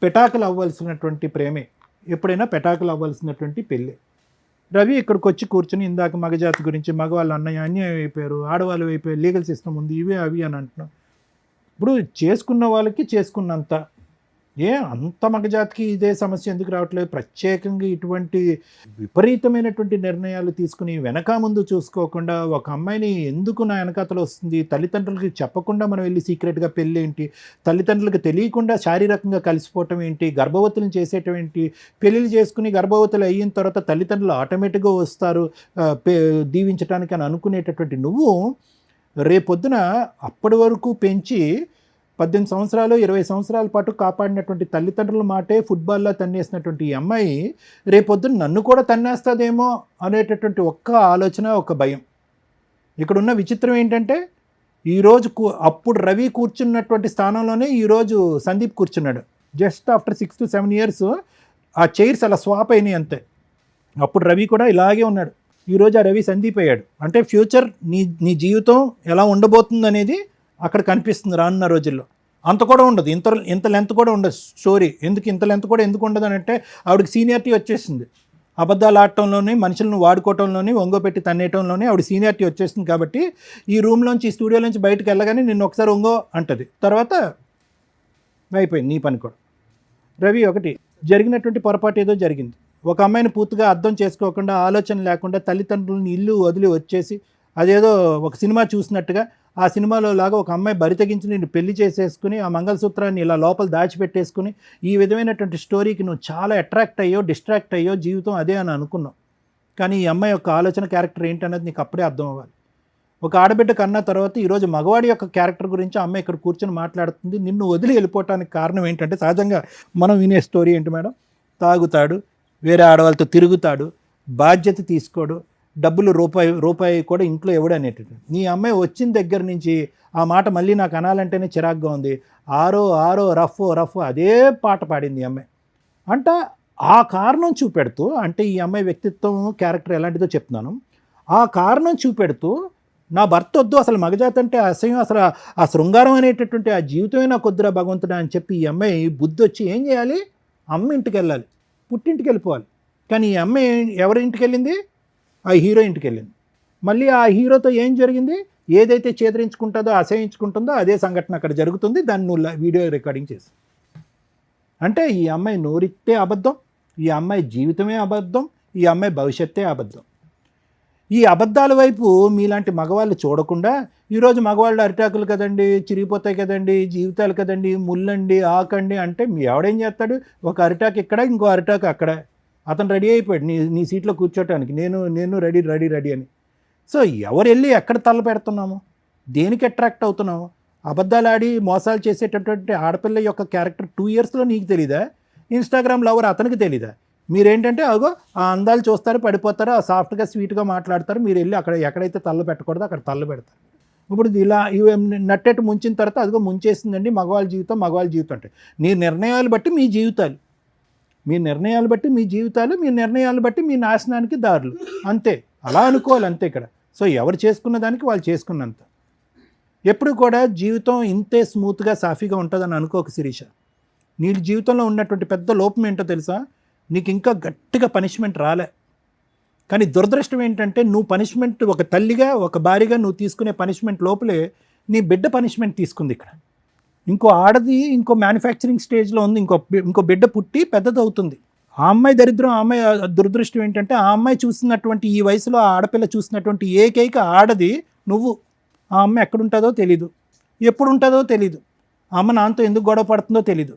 పెటాకులు అవ్వాల్సినటువంటి ప్రేమే, ఎప్పుడైనా పెటాకులు అవ్వాల్సినటువంటి పెళ్ళి. రవి ఇక్కడికి వచ్చి కూర్చొని ఇందాక మగజాతి గురించి, మగవాళ్ళు అన్యాయం అయిపోయారు, ఆడవాళ్ళు అయిపోయారు, లీగల్ సిస్టమ్ ఉంది, ఇవే అవి అని అంటున్నాం. ఇప్పుడు చేసుకున్న వాళ్ళకి చేసుకున్నంత, అంత మగజాతికి ఇదే సమస్య ఎందుకు రావట్లేదు? ప్రత్యేకంగా ఇటువంటి విపరీతమైనటువంటి నిర్ణయాలు తీసుకుని వెనక ముందు చూసుకోకుండా ఒక అమ్మాయిని ఎందుకు నా వెనకాతలు వస్తుంది, తల్లిదండ్రులకి చెప్పకుండా మనం వెళ్ళి సీక్రెట్గా పెళ్ళి ఏంటి, తల్లిదండ్రులకు తెలియకుండా శారీరకంగా కలిసిపోవటం ఏంటి, గర్భవతులను చేసేయటం ఏంటి, పెళ్ళిళ్ళు చేసుకుని గర్భవతులు అయిన తర్వాత తల్లిదండ్రులు ఆటోమేటిక్గా వస్తారు దీవించడానికి అని అనుకునేటటువంటి నువ్వు రేపొద్దున అప్పటి వరకు పెంచి 18 సంవత్సరాలు 20 సంవత్సరాల పాటు కాపాడినటువంటి తల్లిదండ్రుల మాటే ఫుట్బాల్లో తన్నేసినటువంటి ఈ అమ్మాయి రేపొద్దున నన్ను కూడా తన్నేస్తుందేమో అనేటటువంటి ఒక్క ఆలోచన, ఒక భయం. ఇక్కడున్న విచిత్రం ఏంటంటే ఈరోజు అప్పుడు రవి కూర్చున్నటువంటి స్థానంలోనే ఈరోజు సందీప్ కూర్చున్నాడు. జస్ట్ ఆఫ్టర్ 6 to 7 years ఆ చైర్స్ అలా స్వాప్ అయినాయి అంతే. అప్పుడు రవి కూడా ఇలాగే ఉన్నాడు, ఈరోజు ఆ రవి సందీప్ అయ్యాడు. అంటే ఫ్యూచర్ నీ జీవితం ఎలా ఉండబోతుంది అనేది అక్కడ కనిపిస్తుంది రానున్న రోజుల్లో. అంత కూడా ఉండదు, ఇంత లెంత్ కూడా ఉండదు స్టోరీ. ఇంత లెంత్ కూడా ఎందుకు ఉండదు అని అంటే ఆవిడకి సీనియారిటీ వచ్చేసింది. అబద్ధాలు ఆడటంలోని, మనుషులను వాడుకోవటంలోని, ఒంగోపెట్టి తన్నేయటంలోని ఆవిడ సీనియారిటీ వచ్చేసింది. కాబట్టి ఈ రూమ్లోంచి, ఈ స్టూడియోలోంచి బయటకు వెళ్ళగానే నిన్ను ఒకసారి ఒంగో అంటది, తర్వాత అయిపోయింది నీ పని కూడా. రవి ఒకటి జరిగినటువంటి పొరపాటు ఏదో జరిగింది. ఒక అమ్మాయిని పూర్తిగా అర్థం చేసుకోకుండా, ఆలోచన లేకుండా తల్లిదండ్రులని ఇల్లు వదిలి వచ్చేసి అదేదో ఒక సినిమా చూసినట్టుగా ఆ సినిమాలో లాగా ఒక అమ్మాయి బరి తెగించి నేను పెళ్లి చేసేసుకుని ఆ మంగళసూత్రాన్ని ఇలా లోపల దాచిపెట్టేసుకుని ఈ విధమైనటువంటి స్టోరీకి నువ్వు చాలా అట్రాక్ట్ అయ్యో, డిస్ట్రాక్ట్ అయ్యో, జీవితం అదే అని అనుకున్నావు. కానీ ఈ అమ్మాయి యొక్క ఆలోచన క్యారెక్టర్ ఏంటనేది నీకు అప్పుడే అర్థం అవ్వాలి. ఒక ఆడబిడ్డ కన్నా తర్వాత ఈరోజు మగవాడి యొక్క క్యారెక్టర్ గురించి అమ్మాయి ఇక్కడ కూర్చొని మాట్లాడుతుంది. నిన్ను వదిలి వెళ్ళిపోవటానికి కారణం ఏంటంటే సహజంగా మనం వినే స్టోరీ ఏంటి మేడం, తాగుతాడు, వేరే ఆడవాళ్ళతో తిరుగుతాడు, బాధ్యత తీసుకోడు, డబ్బులు రూపాయి కూడా ఇంట్లో ఇవ్వడు అనేటట్టు. నీ అమ్మాయి వచ్చిన దగ్గర నుంచి ఆ మాట మళ్ళీ నాకు అనాలంటేనే చిరాగ్గా ఉంది. ఆరో రఫ్ అదే పాట పాడింది ఈ అమ్మాయి. అంటే ఆ కారణం చూపెడుతూ, అంటే ఈ అమ్మాయి వ్యక్తిత్వం క్యారెక్టర్ ఎలాంటిదో చెప్తున్నాను, ఆ కారణం చూపెడుతూ నా భర్త వద్దు, అసలు మగజాతి అంటే అసహ్యం, అసలు ఆ శృంగారం అనేటటువంటి ఆ జీవితమే నాకు వద్దురా భగవంతుడా అని చెప్పి ఈ అమ్మాయి బుద్ధి వచ్చి ఏం చేయాలి, అమ్మ ఇంటికి వెళ్ళాలి, పుట్టింటికి వెళ్ళిపోవాలి. కానీ ఈ అమ్మాయి ఎవరి ఇంటికి వెళ్ళింది, ఆ హీరో ఇంటికి వెళ్ళింది. మళ్ళీ ఆ హీరోతో ఏం జరిగింది, ఏదైతే చేదరించుకుంటుందో, అసహించుకుంటుందో అదే సంఘటన అక్కడ జరుగుతుంది. దాన్ని నువ్వు వీడియో రికార్డింగ్ చేసి, అంటే ఈ అమ్మాయి నోరితే అబద్ధం, ఈ అమ్మాయి జీవితమే అబద్ధం, ఈ అమ్మాయి భవిష్యత్తే అబద్ధం. ఈ అబద్ధాల వైపు మీలాంటి మగవాళ్ళు చూడకుండా ఈరోజు మగవాళ్ళు అరిటాకులు కదండి, చిరిగిపోతాయి కదండి, జీవితాలు కదండి, ముల్లండి, ఆకండి అంటే మీ ఎవడేం చేస్తాడు, ఒక అరిటాకు ఇక్కడ, ఇంకో అరిటాకు అక్కడ. అతను రెడీ అయిపోయాడు నీ సీట్లో కూర్చోటానికి, నేను రెడీ అని. సో ఎవరు వెళ్ళి ఎక్కడ తల పెడుతున్నాము, దేనికి అట్రాక్ట్ అవుతున్నాము? అబద్ధాలు ఆడి మోసాలు చేసేటటువంటి ఆడపిల్ల యొక్క క్యారెక్టర్ 2 yearsలో నీకు తెలీదా? ఇన్స్టాగ్రామ్ లవర్ అతనికి తెలీదా? మీరేంటంటే అగో ఆ అందాలు చూస్తారు, పడిపోతారు, ఆ సాఫ్ట్గా స్వీట్గా మాట్లాడతారు, మీరు వెళ్ళి అక్కడ ఎక్కడైతే తల్ల పెట్టకూడదో అక్కడ తల్ల పెడతారు. ఇప్పుడు ఇలా ఇవి నట్టెట్టు ముంచిన తర్వాత అదిగో ముంచేసిందండి మగవాళ్ళ జీవితం అంటే నీ నిర్ణయాలు బట్టి మీ జీవితాలు, మీ నిర్ణయాలు బట్టి మీ జీవితాలు, మీ నిర్ణయాలు బట్టి మీ నాశనానికి దారులు, అంతే. అలా అనుకోవాలి అంతే ఇక్కడ. సో ఎవరు చేసుకున్న దానికి వాళ్ళు చేసుకున్నంత. ఎప్పుడు కూడా జీవితం ఇంతే స్మూత్గా సాఫీగా ఉంటుందని అనుకోక శిరీష. నీ జీవితంలో ఉన్నటువంటి పెద్ద లోపం ఏంటో తెలుసా, నీకు ఇంకా గట్టిగా పనిష్మెంట్ రాలే. కానీ దురదృష్టం ఏంటంటే నువ్వు పనిష్మెంట్, ఒక తల్లిగా ఒక భార్యగా నువ్వు తీసుకునే పనిష్మెంట్ లోపలే నీ బిడ్డ పనిష్మెంట్ తీసుకుంది ఇక్కడ. ఇంకో ఆడది ఇంకో మ్యానుఫ్యాక్చరింగ్ స్టేజ్లో ఉంది, ఇంకో బిడ్డ పుట్టి పెద్దది అవుతుంది. ఆ అమ్మాయి దరిద్రం, ఆ అమ్మాయి దురదృష్టం ఏంటంటే ఆ అమ్మాయి చూసినటువంటి, ఈ వయసులో ఆ ఆడపిల్ల చూసినటువంటి ఏకైక ఆడది నువ్వు. ఆ అమ్మాయి ఎక్కడుంటుందో తెలీదు, ఎప్పుడు ఉంటుందో తెలీదు, అమ్మ నాన్నతో ఎందుకు గొడవ పడుతుందో తెలీదు,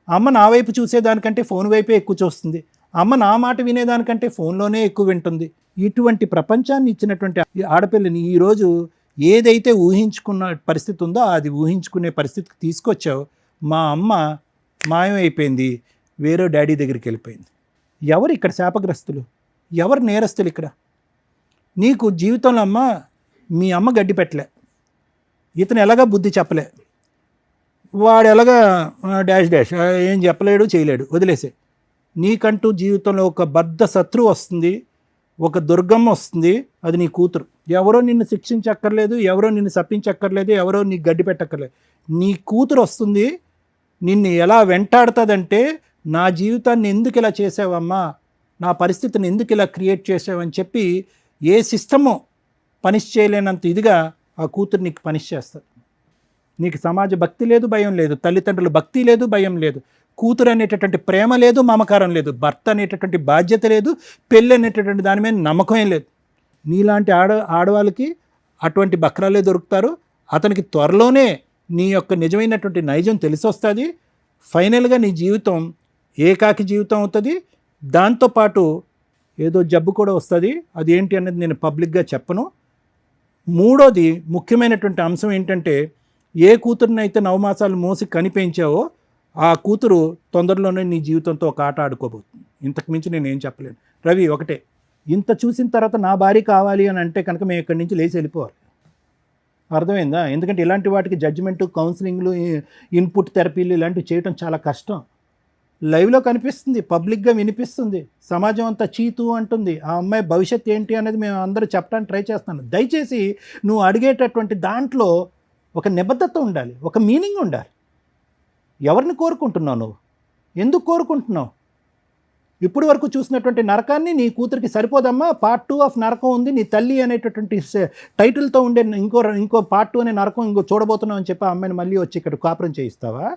అమ్మ నా వైపు చూసేదానికంటే ఫోన్ వైపే ఎక్కువ చూస్తుంది, అమ్మ నా మాట వినేదానికంటే ఫోన్లోనే ఎక్కువ వింటుంది. ఇటువంటి ప్రపంచాన్ని ఇచ్చినటువంటి ఆడపిల్లని ఈరోజు ఏదైతే ఊహించుకున్న పరిస్థితి ఉందో అది ఊహించుకునే పరిస్థితికి తీసుకొచ్చావు. మా అమ్మ మాయమైపోయింది, వేరే డాడీ దగ్గరికి వెళ్ళిపోయింది. ఎవరు ఇక్కడ శాపగ్రస్తులు, ఎవరు నేరస్తులు ఇక్కడ? నీకు జీవితంలో మీ అమ్మ గడ్డి పెట్టలే, ఇతను ఎలాగా బుద్ధి చెప్పలే, వాడు ఎలాగా డాష్ ఏం చెప్పలేడు, చేయలేడు, వదిలేసే. నీకంటూ జీవితంలో ఒక బద్ధ శత్రువు వస్తుంది, ఒక దుర్గమ్మ వస్తుంది, అది నీ కూతురు. ఎవరో నిన్ను శిక్షించక్కర్లేదు, ఎవరో నిన్ను శపించక్కర్లేదు, ఎవరో నీకు గడ్డి పెట్టక్కర్లేదు. నీ కూతురు వస్తుంది, నిన్ను ఎలా వెంటాడుతుందంటే నా జీవితాన్ని ఎందుకు ఇలా చేసావమ్మా, నా పరిస్థితిని ఎందుకు ఇలా క్రియేట్ చేసావని చెప్పి ఏ సిస్టము పనిష్ చేయలేనంత ఇదిగా ఆ కూతురు నీకు పనిష్ చేస్తుంది. నీకు సమాజ భక్తి లేదు, భయం లేదు, తల్లిదండ్రుల భక్తి లేదు, భయం లేదు, కూతురు అనేటటువంటి ప్రేమ లేదు, మమకారం లేదు, భర్త అనేటటువంటి బాధ్యత లేదు, పెళ్ళి అనేటటువంటి దాని మీద నమ్మకం లేదు. నీలాంటి ఆడవాళ్ళకి అటువంటి బక్రాలే దొరుకుతారు. అతనికి త్వరలోనే నీ యొక్క నిజమైనటువంటి నైజం తెలిసొస్తుంది. ఫైనల్గా నీ జీవితం ఏకాకి జీవితం అవుతుంది. దాంతోపాటు ఏదో జబ్బు కూడా వస్తుంది. అది ఏంటి అనేది నేను పబ్లిక్గా చెప్పను. మూడోది ముఖ్యమైనటువంటి అంశం ఏంటంటే, ఏ కూతురునైతే 9 మాసాలు మోసి కనిపించావో ఆ కూతురు తొందరలోనే నీ జీవితంతో ఒక ఆట ఆడుకోబోతుంది. ఇంతకు మించి నేను ఏం చెప్పలేను. రవి, ఒకటే, ఇంత చూసిన తర్వాత నా భార్య కావాలి అని అంటే కనుక మేము ఇక్కడి నుంచి లేచి వెళ్ళిపోవాలి. అర్థమైందా? ఎందుకంటే ఇలాంటి వాటికి జడ్జిమెంటు, కౌన్సిలింగ్లు, ఇన్పుట్ థెరపీలు ఇలాంటివి చేయడం చాలా కష్టం. లైవ్లో కనిపిస్తుంది, పబ్లిక్గా వినిపిస్తుంది, సమాజం అంతా చీతు అంటుంది. ఆ అమ్మాయి భవిష్యత్తు ఏంటి అనేది మేము అందరూ చెప్పడానికి ట్రై చేస్తాను. దయచేసి నువ్వు అడిగేటటువంటి దాంట్లో ఒక నిబద్ధత ఉండాలి, ఒక మీనింగ్ ఉండాలి. ఎవరిని కోరుకుంటున్నావు? నువ్వు ఎందుకు కోరుకుంటున్నావు? ఇప్పటి వరకు చూసినటువంటి నరకాన్ని నీ కూతురికి సరిపోదమ్మా. పార్ట్ 2 ఆఫ్ నరకం ఉంది, నీ తల్లి అనేటటువంటి టైటిల్తో ఉండే ఇంకో పార్ట్ 2 అనే నరకం ఇంకో చూడబోతున్నావు అని చెప్పి ఆ అమ్మాయిని మళ్ళీ వచ్చి ఇక్కడ కాపురం చేయిస్తావా?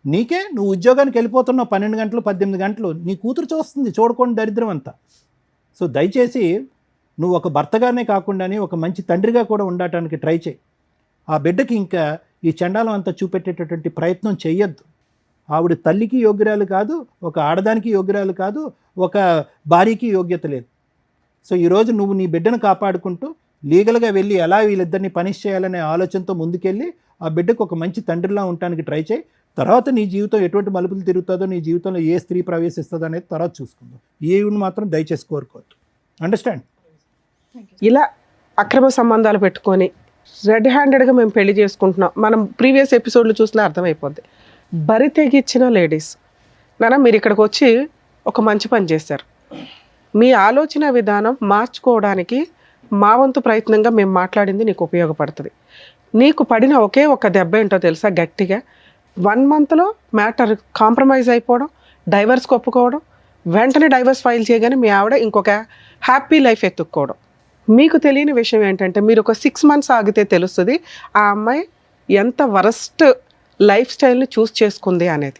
నీకే నువ్వు ఉద్యోగానికి వెళ్ళిపోతున్నావు 12 గంటలు 18 గంటలు, నీ కూతురు చూస్తుంది, చూడకుండా దరిద్రం అంతా. సో దయచేసి నువ్వు ఒక భర్తగానే కాకుండానే ఒక మంచి తండ్రిగా కూడా ఉండటానికి ట్రై చేయి. ఆ బిడ్డకి ఇంకా ఈ చండాలం అంతా చూపెట్టేటటువంటి ప్రయత్నం చెయ్యొద్దు. ఆవిడ తల్లికి యోగ్యురాలు కాదు, ఒక ఆడదానికి యోగ్యురాలు కాదు, ఒక భార్యకి యోగ్యత లేదు. సో ఈరోజు నువ్వు నీ బిడ్డను కాపాడుకుంటూ లీగల్గా వెళ్ళి ఎలా వీళ్ళిద్దరిని పనిష్ చేయాలనే ఆలోచనతో ముందుకెళ్ళి ఆ బిడ్డకు ఒక మంచి తండ్రిలా ఉండటానికి ట్రై చేయి. తర్వాత నీ జీవితం ఎటువంటి మలుపులు తిరుగుతుందో, నీ జీవితంలో ఏ స్త్రీ ప్రవేశిస్తుందో అనేది తర్వాత చూసుకుందాం. ఏవి మాత్రం దయచేసి కోరుకోవద్దు. అండర్స్టాండ్? ఇలా అక్రమ సంబంధాలు పెట్టుకొని రెడ్ హ్యాండెడ్గా మేము పెళ్లి చేసుకుంటున్నాం, మనం ప్రీవియస్ ఎపిసోడ్లు చూసినా అర్థమైపోద్ది. బరి తెగిచ్చిన లేడీస్ నాన్న, మీరు ఇక్కడికి వచ్చి ఒక మంచి పని చేశారు. మీ ఆలోచన విధానం మార్చుకోవడానికి మా వంతు ప్రయత్నంగా మేము మాట్లాడింది నీకు ఉపయోగపడుతుంది. నీకు పడిన ఒకే ఒక దెబ్బ ఏంటో తెలుసా? గట్టిగా 1 monthలో మ్యాటర్ కాంప్రమైజ్ అయిపోవడం, డైవర్స్కి ఒప్పుకోవడం, వెంటనే డైవర్స్ ఫైల్ చేయగానే మీ ఆవిడ ఇంకొక హ్యాపీ లైఫ్ ఎత్తుక్కోవడం. మీకు తెలియని విషయం ఏంటంటే, మీరు ఒక 6 months ఆగితే తెలుస్తుంది ఆ అమ్మాయి ఎంత వరస్ట్ లైఫ్ స్టైల్ని చూస్ చేసుకుంది అనేది.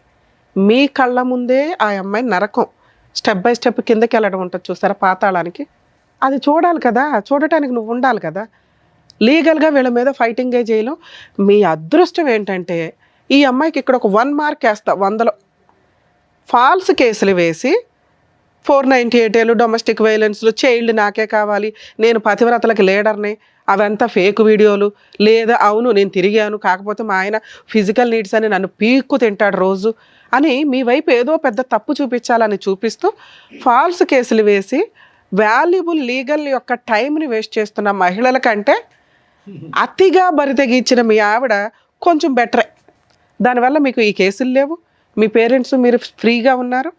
మీ కళ్ళ ముందే ఆ అమ్మాయి నరకం స్టెప్ బై స్టెప్ కిందకి వెళ్ళడం ఉంటుంది చూస్తారా, పాతాళానికి. అది చూడాలి కదా, చూడటానికి నువ్వు ఉండాలి కదా. లీగల్గా వీళ్ళ మీద ఫైటింగే చేయలేం. మీ అదృష్టం ఏంటంటే ఈ అమ్మాయికి ఇక్కడ ఒక 1 mark వేస్తా 100లో ఫాల్స్ కేసులు వేసి 498 డొమెస్టిక్ వైలెన్స్లు, చైల్డ్ నాకే కావాలి, నేను పతివ్రతలకు లీడర్ని, అవంతా ఫేక్ వీడియోలు, లేదా అవును నేను తిరిగాను కాకపోతే మా ఆయన ఫిజికల్ నీడ్స్ అని నన్ను పీక్కు తింటాడు రోజు అని మీ వైపు ఏదో పెద్ద తప్పు చూపించాలని చూపిస్తూ ఫాల్స్ కేసులు వేసి వాల్యుబుల్ లీగల్ యొక్క టైంని వేస్ట్ చేస్తున్న మహిళల కంటే అతిగా బరితెగించిన మీ ఆవిడ కొంచెం బెటరే. దానివల్ల మీకు ఈ కేసులు లేవు, మీ పేరెంట్స్ మీరు ఫ్రీగా ఉన్నారు.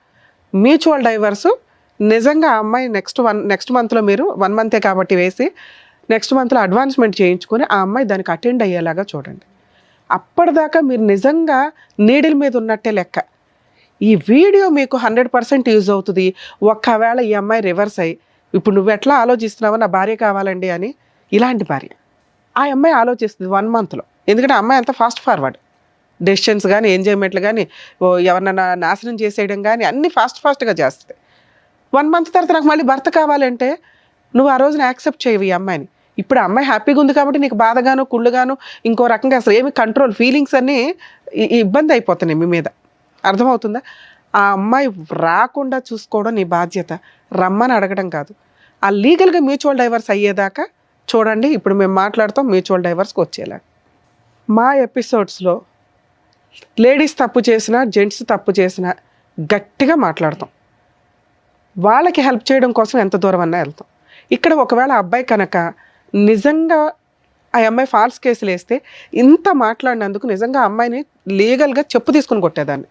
మ్యూచువల్ డైవర్సు నిజంగా ఆ అమ్మాయి నెక్స్ట్ మంత్లో మీరు 1 month కాబట్టి వేసి నెక్స్ట్ మంత్లో అడ్వాన్స్మెంట్ చేయించుకొని ఆ అమ్మాయి దానికి అటెండ్ అయ్యేలాగా చూడండి. అప్పటిదాకా మీరు నిజంగా నీడిల్ మీద ఉన్నట్టే లెక్క. ఈ వీడియో మీకు 100% యూజ్ అవుతుంది. ఒక్కవేళ ఈ అమ్మాయి రివర్స్ అయ్యి ఇప్పుడు నువ్వు ఎట్లా ఆలోచిస్తున్నావో నా భార్య కావాలండి అని, ఇలాంటి భార్య ఆ అమ్మాయి ఆలోచిస్తుంది 1 monthలో. ఎందుకంటే ఆ అమ్మాయి అంత ఫాస్ట్ ఫార్వర్డ్, డెసిషన్స్ కానీ ఎంజాయ్మెంట్లు కానీ ఎవరినైనా నాశనం చేసేయడం కానీ అన్నీ ఫాస్ట్గా చేస్తుంది. 1 month తర్వాత నాకు మళ్ళీ భర్త కావాలంటే నువ్వు ఆ రోజున యాక్సెప్ట్ చేయవు ఈ అమ్మాయిని. ఇప్పుడు అమ్మాయి హ్యాపీగా ఉంది కాబట్టి నీకు బాధగాను కుళ్ళుగాను ఇంకో రకంగా అసలు ఏమి కంట్రోల్ ఫీలింగ్స్ అన్నీ ఇబ్బంది అయిపోతున్నాయి మీ మీద. అర్థమవుతుందా? ఆ అమ్మాయి రాకుండా చూసుకోవడం నీ బాధ్యత, రమ్మని అడగడం కాదు. ఆ లీగల్గా మ్యూచువల్ డైవర్స్ అయ్యేదాకా చూడండి. ఇప్పుడు మేము మాట్లాడుతాం మ్యూచువల్ డైవర్స్కి వచ్చేలా. మా ఎపిసోడ్స్లో లేడీస్ తప్పు చేసినా జెంట్స్ తప్పు చేసినా గట్టిగా మాట్లాడతాం. వాళ్ళకి హెల్ప్ చేయడం కోసం ఎంత దూరం అన్నా వెళ్తాం. ఇక్కడ ఒకవేళ అబ్బాయి కనుక నిజంగా ఆ అమ్మాయి ఫాల్స్ కేసులు వేస్తే ఇంత మాట్లాడినందుకు నిజంగా అమ్మాయిని లీగల్గా చెప్పు తీసుకుని కొట్టేదాన్ని.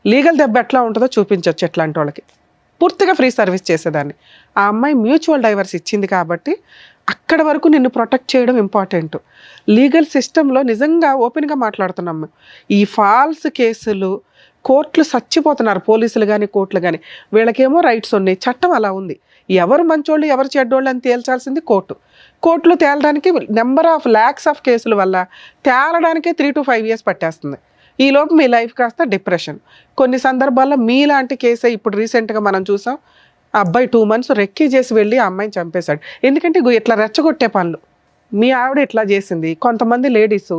లీగల్ దెబ్బ ఎట్లా ఉంటుందో చూపించవచ్చు ఎట్లాంటి వాళ్ళకి. పూర్తిగా ఫ్రీ సర్వీస్ చేసేదాన్ని. ఆ అమ్మాయి మ్యూచువల్ డైవర్స్ ఇచ్చింది కాబట్టి అక్కడ వరకు నిన్ను ప్రొటెక్ట్ చేయడం ఇంపార్టెంట్. లీగల్ సిస్టంలో నిజంగా ఓపెన్గా మాట్లాడుతున్నాం. ఈ ఫాల్స్ కేసులు కోర్టులు చచ్చిపోతున్నారు, పోలీసులు కానీ కోర్టులు కానీ. వీళ్ళకేమో రైట్స్ ఉన్నాయి, చట్టం అలా ఉంది. ఎవరు మంచోళ్ళు ఎవరు చెడ్డోళ్ళు అని తేల్చాల్సింది కోర్టు. కోర్టులో తేలడానికి నెంబర్ ఆఫ్ ల్యాక్స్ ఆఫ్ కేసుల వల్ల తేలడానికే 3 to 5 years పట్టేస్తుంది. ఈలోపు మీ లైఫ్ కాస్త డిప్రెషన్. కొన్ని సందర్భాల్లో మీలాంటి కేసే ఇప్పుడు రీసెంట్గా మనం చూసాం. ఆ అబ్బాయి 2 months రెక్కీ చేసి వెళ్ళి ఆ అమ్మాయిని చంపేశాడు. ఎందుకంటే ఇట్లా రెచ్చగొట్టే పనులు. మీ ఆవిడ ఇట్లా చేసింది. కొంతమంది లేడీస్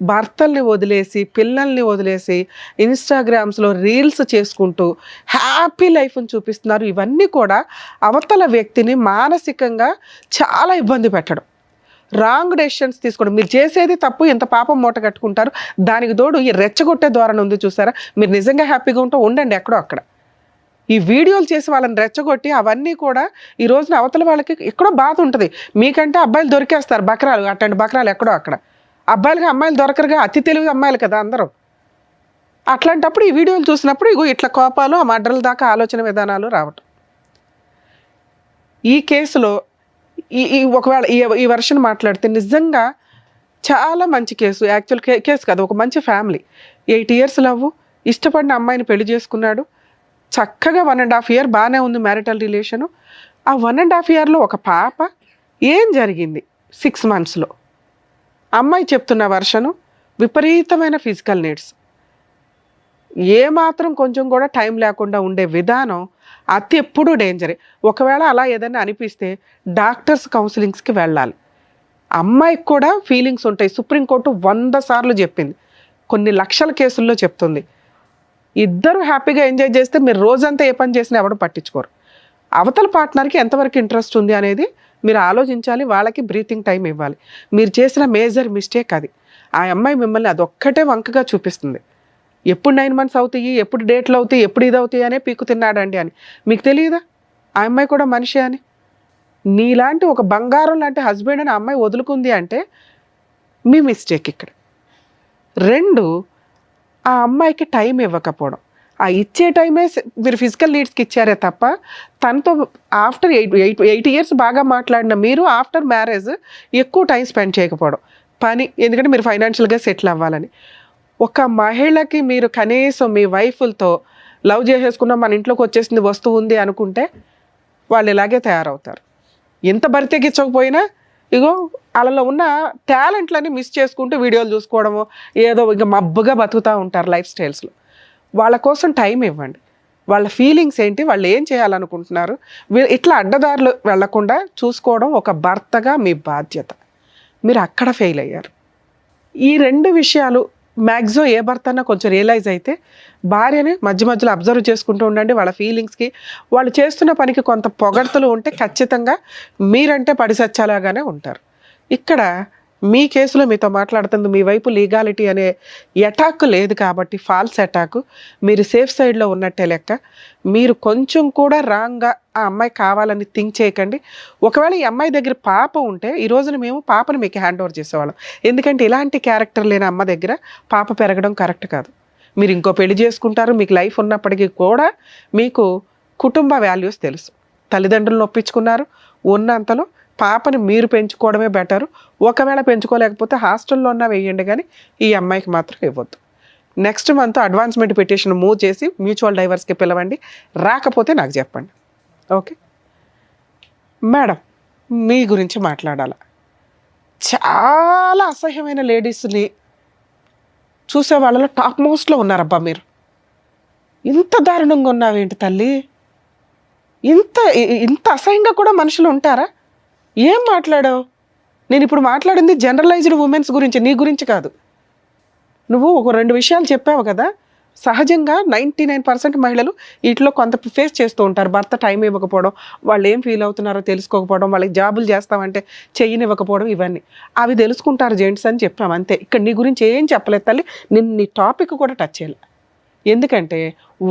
భర్తల్ని వదిలేసి పిల్లల్ని వదిలేసి ఇన్స్టాగ్రామ్స్లో రీల్స్ చేసుకుంటూ హ్యాపీ లైఫ్ని చూపిస్తున్నారు. ఇవన్నీ కూడా అవతల వ్యక్తిని మానసికంగా చాలా ఇబ్బంది పెట్టడం, రాంగ్ డెసిషన్స్ తీసుకోవడం. మీరు చేసేది తప్పు, ఎంత పాపం మూట కట్టుకుంటారు. దానికి తోడు ఈ రెచ్చగొట్టే ధోరణి ఉంది చూసారా. మీరు నిజంగా హ్యాపీగా ఉంటే ఉండండి ఎక్కడో అక్కడ. ఈ వీడియోలు చేసి వాళ్ళని రెచ్చగొట్టి అవన్నీ కూడా ఈ రోజున అవతల వాళ్ళకి ఎక్కడో బాధ ఉంటుంది. మీకంటే అబ్బాయిలు దొరికేస్తారు బకరాలు, అట్లాంటి బకరాలు ఎక్కడో అక్కడ. అబ్బాయిలుగా అమ్మాయిలు దొరకరుగా, అతి తెలివి అమ్మాయిలు కదా అందరూ. అట్లాంటప్పుడు ఈ వీడియోలు చూసినప్పుడు ఇట్లా కోపాలు, ఆ మర్డర్ల దాకా ఆలోచన విధానాలు రావటం. ఈ కేసులో ఒకవేళ ఈ వర్షన్ మాట్లాడితే నిజంగా చాలా మంచి కేసు. యాక్చువల్ కేసు కాదు, ఒక మంచి ఫ్యామిలీ. 8 years లవ్, ఇష్టపడిన అమ్మాయిని పెళ్లి చేసుకున్నాడు. చక్కగా 1.5 year బాగానే ఉంది మ్యారిటల్ రిలేషను. ఆ 1.5 yearలో ఒక పాప. ఏం జరిగింది 6 monthsలో? అమ్మాయి చెప్తున్న వర్షను విపరీతమైన ఫిజికల్ నీడ్స్, ఏమాత్రం కొంచెం కూడా టైం లేకుండా ఉండే విధానం అతి ఎప్పుడూ డేంజరే. ఒకవేళ అలా ఏదైనా అనిపిస్తే డాక్టర్స్ కౌన్సిలింగ్స్కి వెళ్ళాలి. అమ్మాయికి కూడా ఫీలింగ్స్ ఉంటాయి. సుప్రీంకోర్టు 100 సార్లు చెప్పింది, కొన్ని లక్షల కేసుల్లో చెప్తుంది. ఇద్దరు హ్యాపీగా ఎంజాయ్ చేస్తే మీరు రోజంతా ఏ పని చేసినా ఎవరు పట్టించుకోరు. అవతల పార్ట్నర్కి ఎంతవరకు ఇంట్రెస్ట్ ఉంది అనేది మీరు ఆలోచించాలి. వాళ్ళకి బ్రీతింగ్ టైం ఇవ్వాలి. మీరు చేసిన మేజర్ మిస్టేక్ అది. ఆ అమ్మాయి మిమ్మల్ని అదొక్కటే వంకగా చూపిస్తుంది. ఎప్పుడు 9 months అవుతాయి, ఎప్పుడు డేట్లు అవుతాయి, ఎప్పుడు ఇది అవుతాయి అనే పీకు తిన్నాడండి అని. మీకు తెలియదా ఆ అమ్మాయి కూడా మనిషి అని? నీలాంటి ఒక బంగారం లాంటి హస్బెండ్ అని ఆ అమ్మాయి వదులుకుంది అంటే మీ మిస్టేక్ ఇక్కడ. 2, ఆ అమ్మాయికి టైం ఇవ్వకపోవడం. ఆ ఇచ్చే టైమే మీరు ఫిజికల్ నీడ్స్కి ఇచ్చారే తప్ప తనతో ఆఫ్టర్ 8 years బాగా మాట్లాడిన మీరు ఆఫ్టర్ మ్యారేజ్ ఎక్కువ టైం స్పెండ్ చేయకపోవడం. పని, ఎందుకంటే మీరు ఫైనాన్షియల్గా సెటిల్ అవ్వాలని. ఒక మహిళకి మీరు కనీసం మీ వైఫ్లతో లవ్ చేసేసుకున్న మన ఇంట్లోకి వచ్చేసింది వస్తువు ఉంది అనుకుంటే వాళ్ళు ఇలాగే తయారవుతారు. ఎంత బరితెగించకపోయినా ఇగో వాళ్ళలో ఉన్న టాలెంట్లని మిస్ చేసుకుంటూ వీడియోలు చూసుకోవడము, ఏదో ఇంకా మబ్బుగా బతుకుతూ ఉంటారు లైఫ్ స్టైల్స్లో. వాళ్ళ కోసం టైం ఇవ్వండి. వాళ్ళ ఫీలింగ్స్ ఏంటి, వాళ్ళు ఏం చేయాలనుకుంటున్నారు, ఇట్లా అడ్డదారులు వెళ్లకుండా చూసుకోవడం ఒక భర్తగా మీ బాధ్యత. మీరు అక్కడ ఫెయిల్ అయ్యారు. ఈ 2 విషయాలు మ్యాక్సిమం ఏ భర్త అన్నా కొంచెం రియలైజ్ అయితే భార్యని మధ్య మధ్యలో అబ్జర్వ్ చేసుకుంటూ ఉండండి. వాళ్ళ ఫీలింగ్స్కి, వాళ్ళు చేస్తున్న పనికి కొంత పొగడ్తలు ఉంటే ఖచ్చితంగా మీరంటే పడిసచ్చాలాగానే ఉంటారు. ఇక్కడ మీ కేసులో మీతో మాట్లాడుతుంది మీ వైపు లీగాలిటీ అనే అటాక్ లేదు కాబట్టి, ఫాల్స్ అటాక్. మీరు సేఫ్ సైడ్లో ఉన్నట్టే లెక్క. మీరు కొంచెం కూడా రాంగ్గా ఆ అమ్మాయి కావాలని థింక్ చేయకండి. ఒకవేళ ఈ అమ్మాయి దగ్గర పాప ఉంటే ఈ రోజున మేము పాపను మీకు హ్యాండ్ ఓవర్ చేసేవాళ్ళం. ఎందుకంటే ఇలాంటి క్యారెక్టర్ లేని అమ్మ దగ్గర పాప పెరగడం కరెక్ట్ కాదు. మీరు ఇంకో పెళ్లి చేసుకుంటారు, మీకు లైఫ్ ఉన్నప్పటికీ కూడా మీకు కుటుంబ వాల్యూస్ తెలుసు. తల్లిదండ్రులను ఒప్పించుకున్నారు, ఉన్నంతలో పాపని మీరు పెంచుకోవడమే బెటరు. ఒకవేళ పెంచుకోలేకపోతే హాస్టల్లో ఉన్నా వేయండి, కానీ ఈ అమ్మాయికి మాత్రం ఇవ్వద్దు. Next month advancement petition move చేసి మ్యూచువల్ డైవర్స్కి పిలవండి. రాకపోతే నాకు చెప్పండి. ఓకే మేడం, మీ గురించి మాట్లాడాల. చాలా అసహ్యమైన లేడీస్ని చూసే వాళ్ళలో టాప్ మోస్ట్లో ఉన్నారబ్బా మీరు. ఇంత దారుణంగా ఉన్నావేంటి తల్లి? ఇంత అసహ్యంగా కూడా మనుషులు ఉంటారా? ఏం మాట్లాడావు? నేను ఇప్పుడు మాట్లాడింది జనరలైజ్డ్ ఉమెన్స్ గురించి, నీ గురించి కాదు. నువ్వు ఒక 2 విషయాలు చెప్పావు కదా. సహజంగా 99% మహిళలు వీటిలో కొంత ఫేస్ చేస్తూ ఉంటారు. భర్త టైం ఇవ్వకపోవడం, వాళ్ళు ఏం ఫీల్ అవుతున్నారో తెలుసుకోకపోవడం, వాళ్ళకి జాబులు చేస్తామంటే చెయ్యనివ్వకపోవడం, ఇవన్నీ అవి తెలుసుకుంటారు జెంట్స్ అని చెప్పాము అంతే. ఇక్కడ నీ గురించి ఏం చెప్పలేదు తల్లి. నేను నీ టాపిక్ కూడా టచ్ చేయలే. ఎందుకంటే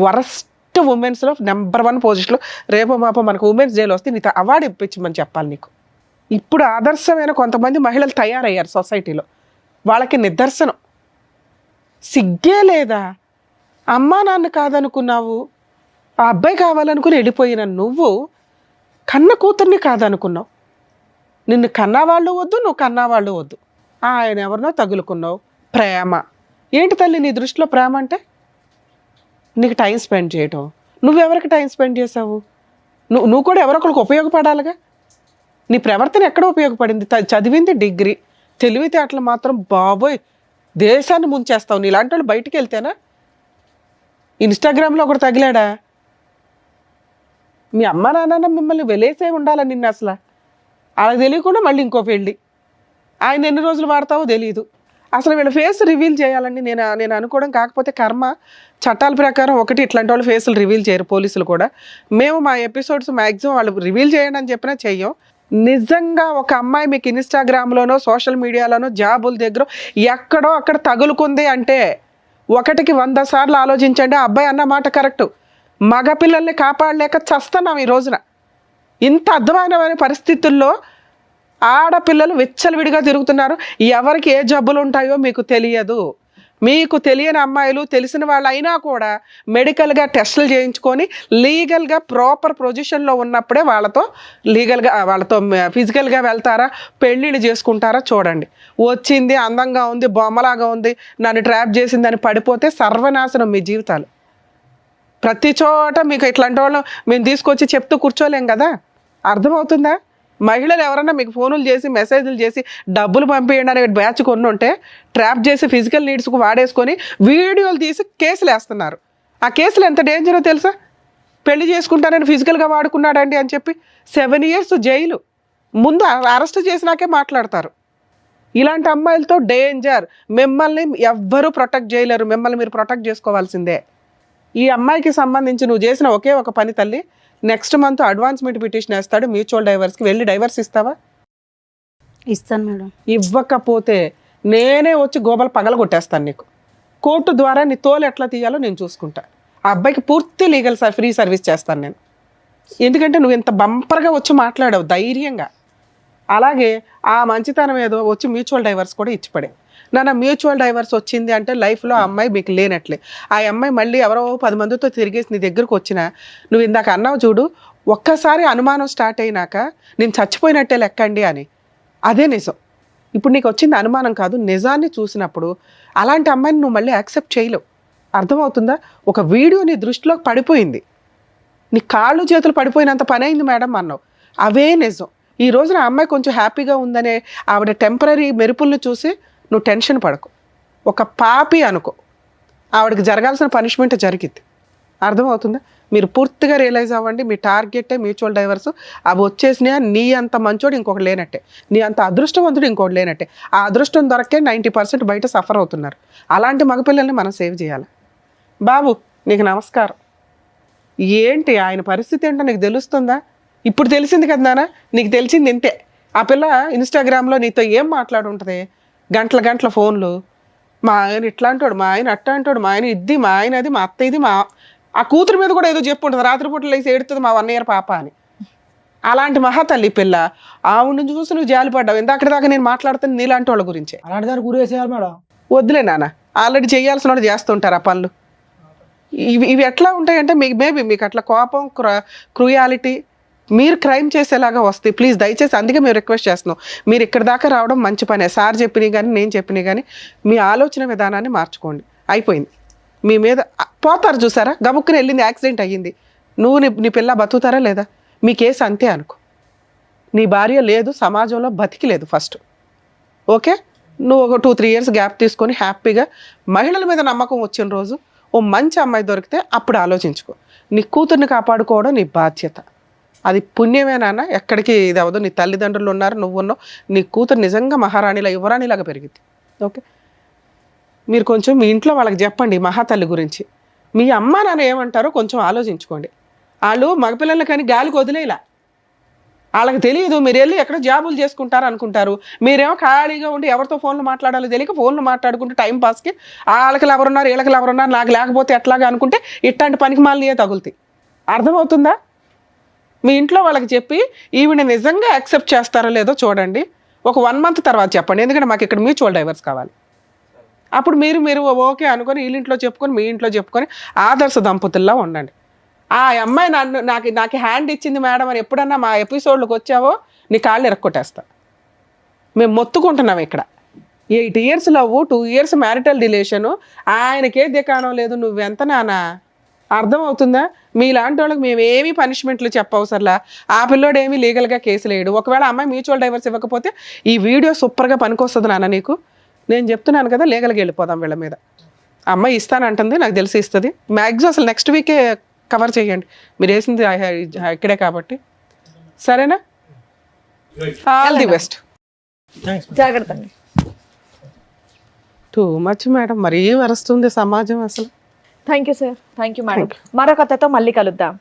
వరస్ట్ ఉమెన్స్లో నెంబర్ 1 పొజిషన్లో రేపో మాపో మనకు ఉమెన్స్ డేలో వస్తే నీతో అవార్డు ఇప్పించమని చెప్పాలి నీకు. ఇప్పుడు ఆదర్శమైన కొంతమంది మహిళలు తయారయ్యారు సొసైటీలో. వాళ్ళకి నిదర్శనం. సిగ్గే లేదా? అమ్మా నాన్న కాదనుకున్నావు, ఆ అబ్బాయి కావాలనుకుని వెళ్ళిపోయిన నువ్వు కన్న కూతుర్ని కాదనుకున్నావు. నిన్ను కన్నవాళ్ళు వద్దు, నువ్వు కన్నవాళ్ళు వద్దు. ఆయన ఎవరినో తగులుకున్నావు. ప్రేమ ఏంటి తల్లి నీ దృష్టిలో? ప్రేమ అంటే నీకు టైం స్పెండ్ చేయటం. నువ్వెవరికి టైం స్పెండ్ చేసావు? నువ్వు కూడా ఎవరొకరికి ఉపయోగపడాలిగా. నీ ప్రవర్తన ఎక్కడ ఉపయోగపడింది? చదివింది డిగ్రీ, తెలివితేటలు మాత్రం బాబోయ్ దేశాన్ని ముంచేస్తావు. నీలాంటి వాళ్ళు బయటికి వెళ్తేనా? ఇన్స్టాగ్రామ్లో ఒకటి తగిలాడా? మీ అమ్మ నాన్న మిమ్మల్ని వెలేసే ఉండాలని నిన్ను అసలు అలా తెలియకుండా మళ్ళీ ఇంకో పెళ్ళి. ఆయన ఎన్ని రోజులు వాడతావో తెలియదు. అసలు వీళ్ళ ఫేస్ రివీల్ చేయాలని నేను అనుకోవడం. కాకపోతే కర్మ చట్టాల ప్రకారం ఒకటి ఇట్లాంటి వాళ్ళు ఫేసులు రివీల్ చేయరు, పోలీసులు కూడా. మేము మా ఎపిసోడ్స్ మ్యాక్సిమం వాళ్ళు రివీల్ చేయండి అని చెప్పినా చెయ్యం. నిజంగా ఒక అమ్మాయి మీకు ఇన్స్టాగ్రామ్లోనో సోషల్ మీడియాలోనో జాబుల దగ్గర ఎక్కడో అక్కడ తగులుకుంది అంటే 1కి 100 సార్లు ఆలోచించండి. ఆ అబ్బాయి అన్న మాట కరెక్టు. మగపిల్లల్ని కాపాడలేక చస్తున్నాం ఈ రోజున. ఇంత అధ్వానమైన పరిస్థితుల్లో ఆడపిల్లలు విచ్చలవిడిగా తిరుగుతున్నారు. ఎవరికి ఏ జబ్బులు ఉంటాయో మీకు తెలియదు. మీకు తెలియని అమ్మాయిలు తెలిసిన వాళ్ళు అయినా కూడా మెడికల్గా టెస్టులు చేయించుకొని లీగల్గా ప్రాపర్ పొజిషన్లో ఉన్నప్పుడే వాళ్ళతో ఫిజికల్గా వెళ్తారా, పెళ్ళిళ్ళు చేసుకుంటారా చూడండి. వచ్చింది అందంగా ఉంది, బొమ్మలాగా ఉంది, నన్ను ట్రాప్ చేసిందని పడిపోతే సర్వనాశనం మీ జీవితాలు. ప్రతి చోట మీకు ఇట్లాంటి వాళ్ళు మేము తీసుకొచ్చి చెప్తూ కూర్చోలేం కదా. అర్థమవుతుందా? మహిళలు ఎవరన్నా మీకు ఫోనులు చేసి మెసేజ్లు చేసి డబ్బులు పంపించండి అనే బ్యాచ్ కొన్ని ఉంటే ట్రాప్ చేసి ఫిజికల్ నీడ్స్కు వాడేసుకొని వీడియోలు తీసి కేసులు వేస్తున్నారు. ఆ కేసులు ఎంత డేంజరో తెలుసా? పెళ్లి చేసుకుంటానని ఫిజికల్గా వాడుకున్నాడండి అని చెప్పి 7 years జైలు. ముందు అరెస్ట్ చేసినాకే మాట్లాడతారు. ఇలాంటి అమ్మాయిలతో డేంజర్. మిమ్మల్ని ఎవ్వరూ ప్రొటెక్ట్ చేయలేరు. మిమ్మల్ని మీరు ప్రొటెక్ట్ చేసుకోవాల్సిందే. ఈ అమ్మాయికి సంబంధించి నువ్వు చేసిన ఒకే ఒక పని తల్లి, నెక్స్ట్ మంత్ అడ్వాన్స్మెంట్ పిటిషన్ వేస్తాడు మ్యూచువల్ డైవర్స్కి. వెళ్ళి డైవర్స్ ఇస్తావా? ఇస్తాను మేడం. ఇవ్వకపోతే నేనే వచ్చి గోబలు పగలగొట్టేస్తాను నీకు. కోర్టు ద్వారా నీ తోలు ఎట్లా తీయాలో నేను చూసుకుంటా. ఆ అబ్బాయికి పూర్తి లీగల్ ఫ్రీ సర్వీస్ చేస్తాను నేను. ఎందుకంటే నువ్వు ఇంత బంపర్గా వచ్చి మాట్లాడావు ధైర్యంగా. అలాగే ఆ మంచితనం ఏదో వచ్చి మ్యూచువల్ డైవర్స్ కూడా ఇచ్చిపడే. నాన్న మ్యూచువల్ డైవర్స్ వచ్చింది అంటే లైఫ్లో ఆ అమ్మాయి మీకు లేనట్లే. ఆ అమ్మాయి మళ్ళీ ఎవరో 10 మందితో తిరిగేసి నీ దగ్గరకు వచ్చినా, నువ్వు ఇందాక అన్నావు చూడు, ఒక్కసారి అనుమానం స్టార్ట్ అయినాక నేను చచ్చిపోయినట్టే లెక్కండి అని. అదే నిజం. ఇప్పుడు నీకు వచ్చింది అనుమానం కాదు, నిజాన్ని చూసినప్పుడు అలాంటి అమ్మాయిని నువ్వు మళ్ళీ యాక్సెప్ట్ చేయలేవు. అర్థమవుతుందా? ఒక వీడియో నీ దృష్టిలోకి పడిపోయింది, నీ కాళ్ళు చేతులు పడిపోయినంత పని అయింది మేడం అన్నావు. అవే నిజం. ఈ రోజున ఆ అమ్మాయి కొంచెం హ్యాపీగా ఉందనే ఆవిడ టెంపరీ మెరుపులను చూసి నువ్వు టెన్షన్ పడకు. ఒక పాపి అనుకో, ఆవిడకి జరగాల్సిన పనిష్మెంట్ జరిగింది. అర్థమవుతుందా? మీరు పూర్తిగా రియలైజ్ అవ్వండి. మీ టార్గెటే మ్యూచువల్ డైవర్స్. అవి వచ్చేసినా నీ అంత మంచోడు ఇంకొకటి లేనట్టే, నీ అంత అదృష్టవంతుడు ఇంకొకటి లేనట్టే. ఆ అదృష్టం దొరకే 90% బయట సఫర్ అవుతున్నారు. అలాంటి మగపిల్లల్ని మనం సేవ్ చేయాలి. బాబు నీకు నమస్కారం. ఏంటి ఆయన పరిస్థితి ఏంటో నీకు తెలుస్తుందా? ఇప్పుడు తెలిసింది కదా నాన్న, నీకు తెలిసింది ఇంతే. ఆ పిల్ల ఇన్స్టాగ్రామ్లో నీతో ఏం మాట్లాడుంటుంది? గంటల ఫోన్లు. మా ఆయన ఇట్లా అంటాడు, మా ఆయన అట్లా అంటాడు, మా ఆయన ఇది, మా ఆయన అది, మా అత్త ఇది, మా ఆ కూతురు మీద కూడా ఏదో చెప్పు ఉంటుంది. రాత్రిపూట లేసి ఏడుతుంది మా 1 year పాప అని. అలాంటి మహాతల్లి పిల్ల. ఆవిడ చూసి నువ్వు జాలిపడ్డావు. ఇందాక దాకా నేను మాట్లాడుతాను నీలాంటి వాళ్ళ గురించే. అలాంటి దాన్ని గురేసేయాలి మేడం. వద్దులే నాన్న, ఆల్రెడీ చేయాల్సిన వాళ్ళు చేస్తుంటారు ఆ పనులు. ఇవి ఎట్లా ఉంటాయంటే మేబీ మీకు అట్లా కోపం, క్రూయాలిటీ మీరు క్రైమ్ చేసేలాగా వస్తాయి. ప్లీజ్ దయచేసి అందుకే మేము రిక్వెస్ట్ చేస్తున్నాం. మీరు ఇక్కడ దాకా రావడం మంచి పనే. సార్ చెప్పినవి కానీ నేను చెప్పినవి కానీ మీ ఆలోచన విధానాన్ని మార్చుకోండి. అయిపోయింది. మీ మీద పోతారు చూసారా, గబుక్కుని వెళ్ళింది, యాక్సిడెంట్ అయ్యింది. నువ్వు నీ పిల్ల బతుకుతారా లేదా? మీ కేసు అంతే అనుకో. నీ భార్య లేదు, సమాజంలో బతికి లేదు ఫస్ట్. ఓకే, నువ్వు ఒక 2-3 years గ్యాప్ తీసుకొని హ్యాపీగా మహిళల మీద నమ్మకం వచ్చిన రోజు ఓ మంచి అమ్మాయి దొరికితే అప్పుడు ఆలోచించుకో. నీ కూతుర్ని కాపాడుకోవడం నీ బాధ్యత. అది పుణ్యమేనా? ఎక్కడికి ఇది అవ్వదు. నీ తల్లిదండ్రులు ఉన్నారు, నువ్వు ఉన్నావు. నీ కూతురు నిజంగా మహారాణిలా, యువరాణిలాగా పెరిగింది. ఓకే, మీరు కొంచెం మీ ఇంట్లో వాళ్ళకి చెప్పండి మహాతల్లి గురించి. మీ అమ్మ నాన్న ఏమంటారో కొంచెం ఆలోచించుకోండి. వాళ్ళు మగపిల్లలు కానీ గాలికి వదిలేలా. వాళ్ళకి తెలియదు. మీరు వెళ్ళి ఎక్కడ జాబులు చేసుకుంటారు అనుకుంటారు. మీరేమో ఖాళీగా ఉండి ఎవరితో ఫోన్లు మాట్లాడాలో తెలియక ఫోన్లు మాట్లాడుకుంటే టైం పాస్కి వాళ్ళకి ఎవరున్నారు, వీళ్ళకి ఎవరున్నారు, నాకు లేకపోతే ఎట్లాగా అనుకుంటే ఇట్లాంటి పనికి మాలినయే తగులుతాయి. అర్థమవుతుందా? మీ ఇంట్లో వాళ్ళకి చెప్పి ఈవిడ నిజంగా యాక్సెప్ట్ చేస్తారో లేదో చూడండి. ఒక 1 month తర్వాత చెప్పండి. ఎందుకంటే మాకు ఇక్కడ మ్యూచువల్ డైవర్స్ కావాలి. అప్పుడు మీరు ఓకే అనుకొని వీళ్ళింట్లో చెప్పుకొని మీ ఇంట్లో చెప్పుకొని ఆదర్శ దంపతుల్లా ఉండండి. ఆ అమ్మాయి నాకు హ్యాండ్ ఇచ్చింది మేడం అని ఎప్పుడన్నా మా ఎపిసోడ్లోకి వచ్చావో నీ కాళ్ళు ఎరక్కొట్టేస్తా. మేము మొత్తుకుంటున్నాం ఇక్కడ. 8 years love, 2 years marital relation. ఆయనకే దికాణం లేదు. నువ్వెంత నానా? అర్థమవుతుందా? మీలాంటి వాళ్ళకి మేమేమీ పనిష్మెంట్లు చెప్పవసరలా. ఆ పిల్లోడు ఏమీ లీగల్గా కేసులు వేయడు. ఒకవేళ అమ్మాయి మ్యూచువల్ డైవర్స్ ఇవ్వకపోతే ఈ వీడియో సూపర్గా పనికొస్తుంది నాన్న నీకు. నేను చెప్తున్నాను కదా, లీగల్గా వెళ్ళిపోదాం వీళ్ళ మీద. అమ్మాయి ఇస్తానంటుంది, నాకు తెలిసి ఇస్తుంది. మ్యాక్సిమం అసలు నెక్స్ట్ వీకే కవర్ చేయండి, మీరు వేసింది ఇక్కడే కాబట్టి. సరేనా? All the best. జాగ్రత్త అండి. టూ మచ్ మేడం, మరీ వరస్తుంది సమాజం అసలు. Thank you sir. Thank you madam. మరొక కథతో మళ్ళీ కలుద్దాం.